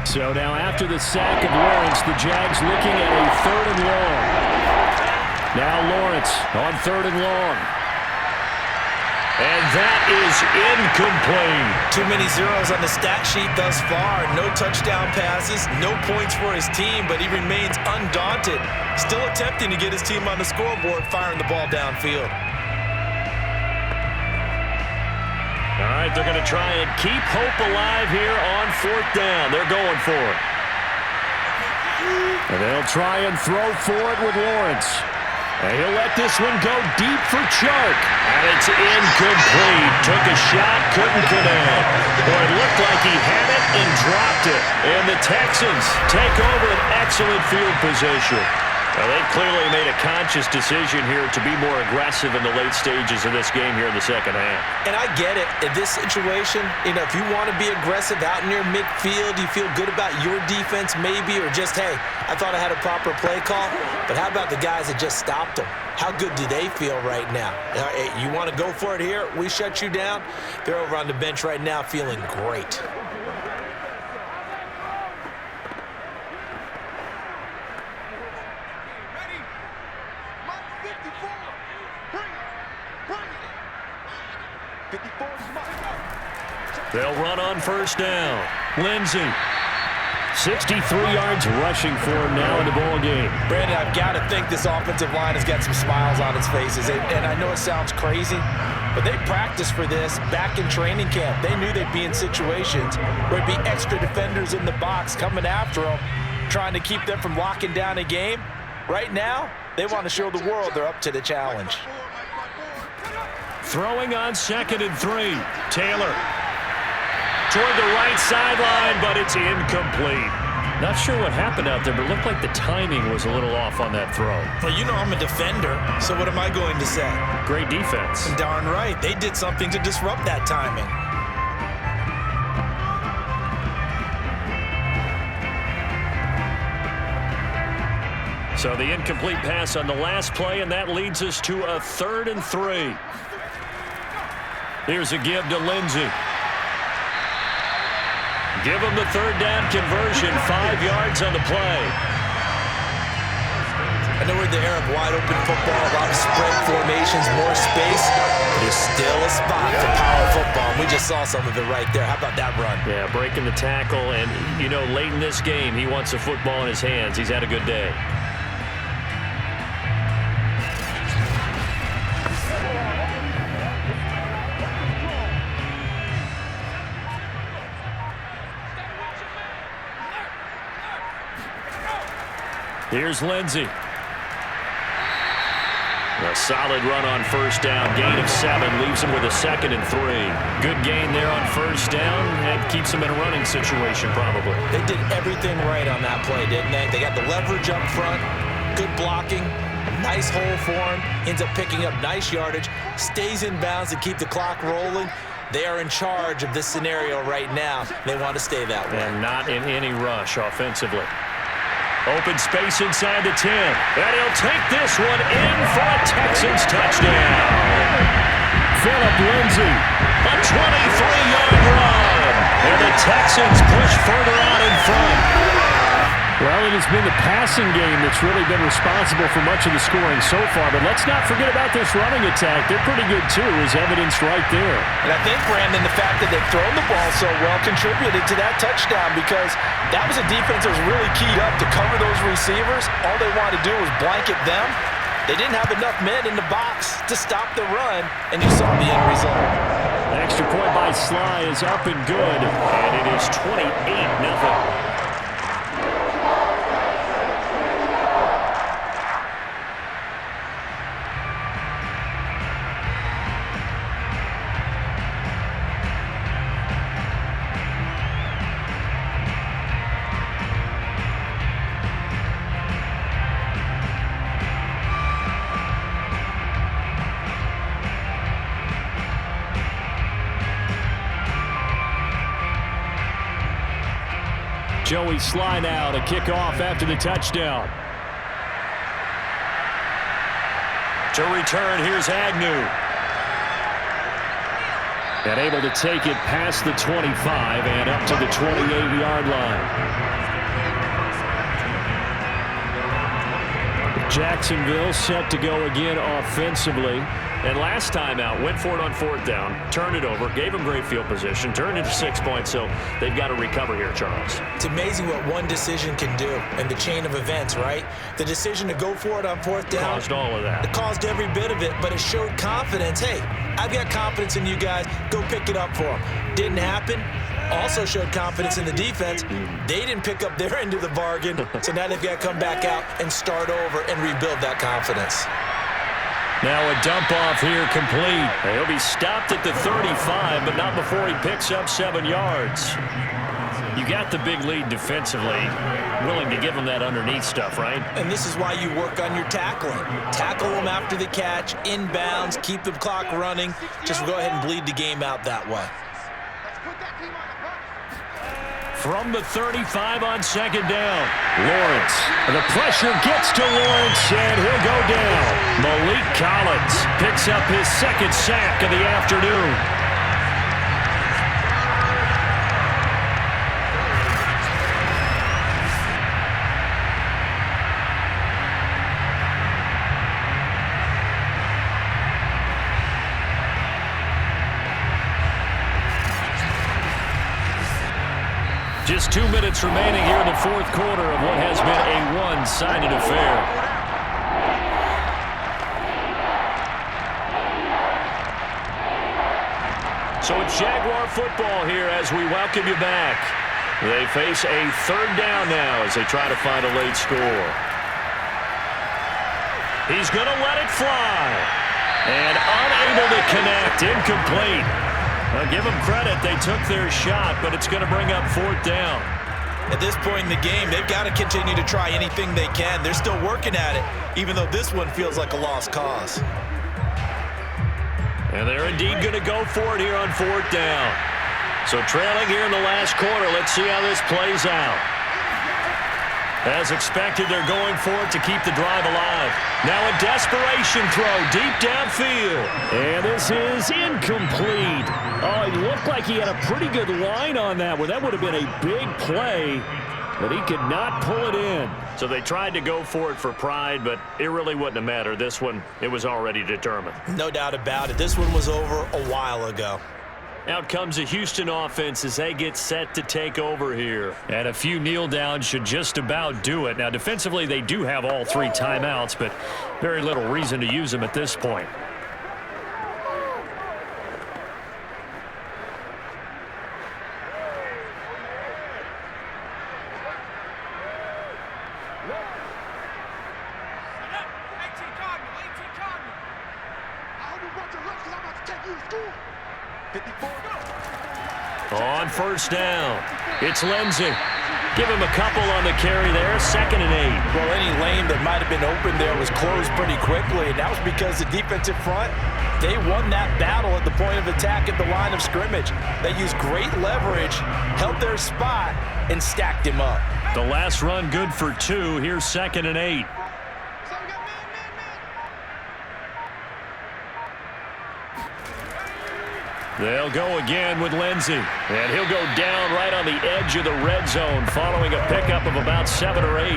So now after the sack of Lawrence, the Jags looking at a 3rd and long. Now Lawrence on 3rd and long. And that is incomplete. Too many zeros on the stat sheet thus far. No touchdown passes, no points for his team, but he remains undaunted. Still attempting to get his team on the scoreboard, firing the ball downfield. All right, they're going to try and keep hope alive here on 4th down. They're going for it. And they'll try and throw for it with Lawrence. And he'll let this one go deep for Chark. And it's incomplete. Took a shot, couldn't connect. Boy, it looked like he had it and dropped it. And the Texans take over an excellent field position. Well, they've clearly made a conscious decision here to be more aggressive in the late stages of this game here in the second half. And I get it. In this situation, if you want to be aggressive out near midfield, you feel good about your defense maybe, or just, hey, I thought I had a proper play call. But how about the guys that just stopped them? How good do they feel right now? You want to go for it here? We shut you down? They're over on the bench right now feeling great. They'll run on 1st down. Lindsey, 63 yards rushing for him now in the ball game. Brandon, I've got to think this offensive line has got some smiles on its faces. And I know it sounds crazy, but they practiced for this back in training camp. They knew they'd be in situations where it'd be extra defenders in the box coming after them, trying to keep them from locking down a game. Right now, they want to show the world they're up to the challenge. Throwing on 2nd and 3. Taylor toward the right sideline, but it's incomplete. Not sure what happened out there, but it looked like the timing was a little off on that throw. Well, I'm a defender, so what am I going to say? Great defense. And darn right. They did something to disrupt that timing. So the incomplete pass on the last play, and that leads us to a 3rd and 3. Here's a give to Lindsey. Give him the 3rd down conversion, 5 yards on the play. I know we're in the era of wide-open football, a lot of spread formations, more space, but there's still a spot for power football, and we just saw some of it right there. How about that run? Yeah, breaking the tackle, and, late in this game, he wants the football in his hands. He's had a good day. Here's Lindsey. A solid run on 1st down. Gain of 7 leaves him with a 2nd and 3. Good gain there on 1st down and keeps him in a running situation probably. They did everything right on that play, didn't they? They got the leverage up front, good blocking, nice hole for him, ends up picking up nice yardage, stays in bounds to keep the clock rolling. They are in charge of this scenario right now. They want to stay that way. And not in any rush offensively. Open space inside the 10. And he'll take this one in for a Texans touchdown. Phillip Lindsey, a 23-yard run. And the Texans push further out in front. Well, it has been the passing game that's really been responsible for much of the scoring so far. But let's not forget about this running attack. They're pretty good, too, as evidenced right there. And I think, Brandon, the fact that they've thrown the ball so well contributed to that touchdown, because that was a defense that was really keyed up to cover those receivers. All they wanted to do was blanket them. They didn't have enough men in the box to stop the run, and you saw the end result. The extra point by Sly is up and good, and it is 28-0. Joey Sly now to kick off after the touchdown. To return, here's Agnew. And able to take it past the 25 and up to the 28-yard line. Jacksonville set to go again offensively. And last time out, went for it on 4th down, turned it over, gave them great field position, turned into 6 points, so they've got to recover here, Charles. It's amazing what one decision can do in the chain of events, right? The decision to go for it on 4th down. Caused all of that. It caused every bit of it, but it showed confidence. Hey, I've got confidence in you guys. Go pick it up for them. Didn't happen. Also showed confidence in the defense. They didn't pick up their end of the bargain, so now they've got to come back out and start over and rebuild that confidence. Now a dump off here complete. He'll be stopped at the 35, but not before he picks up 7 yards. You got the big lead defensively. Willing to give them that underneath stuff, right? And this is why you work on your tackling. Tackle them after the catch, inbounds, keep the clock running. Just go ahead and bleed the game out that way. From the 35 on 2nd down. Lawrence. The pressure gets to Lawrence, and he'll go down. Malik Collins picks up his 2nd sack of the afternoon. Just 2 minutes remaining here in the 4th quarter of what has been a one-sided affair. So it's Jaguar football here as we welcome you back. They face a 3rd down now as they try to find a late score. He's going to let it fly. And unable to connect. Incomplete. Now, give them credit. They took their shot, but it's going to bring up 4th down. At this point in the game, they've got to continue to try anything they can. They're still working at it, even though this one feels like a lost cause. And they're indeed going to go for it here on 4th down. So trailing here in the last quarter, let's see how this plays out. As expected, they're going for it to keep the drive alive. Now a desperation throw deep downfield. And this is incomplete. Oh, it looked like he had a pretty good line on that one. That would have been a big play, but he could not pull it in. So they tried to go for it for pride, but it really wouldn't have mattered. This one, it was already determined. No doubt about it. This one was over a while ago. Out comes the Houston offense as they get set to take over here. And a few kneel downs should just about do it. Now, defensively, they do have all 3 timeouts, but very little reason to use them at this point. On 1st down, it's Lindsey. Give him a couple on the carry there, 2nd and 8. Well, any lane that might have been open there was closed pretty quickly, and that was because the defensive front, they won that battle at the point of attack at the line of scrimmage. They used great leverage, held their spot, and stacked him up. The last run good for 2. Here's 2nd and 8. They'll go again with Lindsey. And he'll go down right on the edge of the red zone following a pickup of about 7 or 8.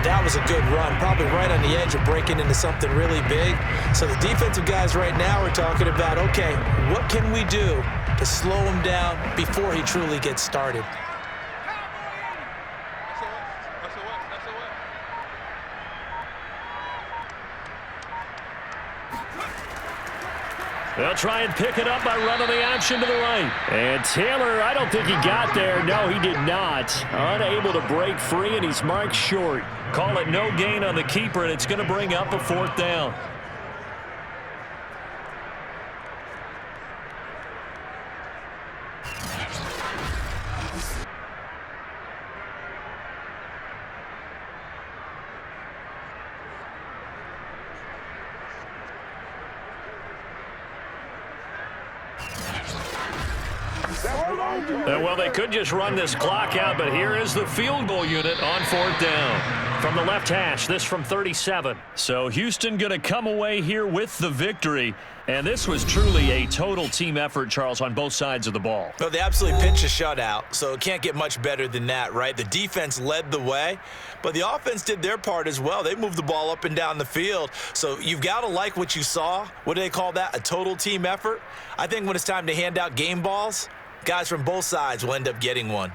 That was a good run, probably right on the edge of breaking into something really big. So the defensive guys right now are talking about, okay, what can we do to slow him down before he truly gets started? They'll try and pick it up by running the option to the right. And Taylor, I don't think he got there. No, he did not. Unable to break free, and he's marked short. Call it no gain on the keeper, and it's going to bring up a 4th down. Well, they could just run this clock out, but here is the field goal unit on 4th down. From the left hash, this from 37. So Houston going to come away here with the victory. And this was truly a total team effort, Charles, on both sides of the ball. Well, they absolutely pitched a shutout, so it can't get much better than that, right? The defense led the way, but the offense did their part as well. They moved the ball up and down the field, so you've got to like what you saw. What do they call that? A total team effort? I think when it's time to hand out game balls, guys from both sides will end up getting one.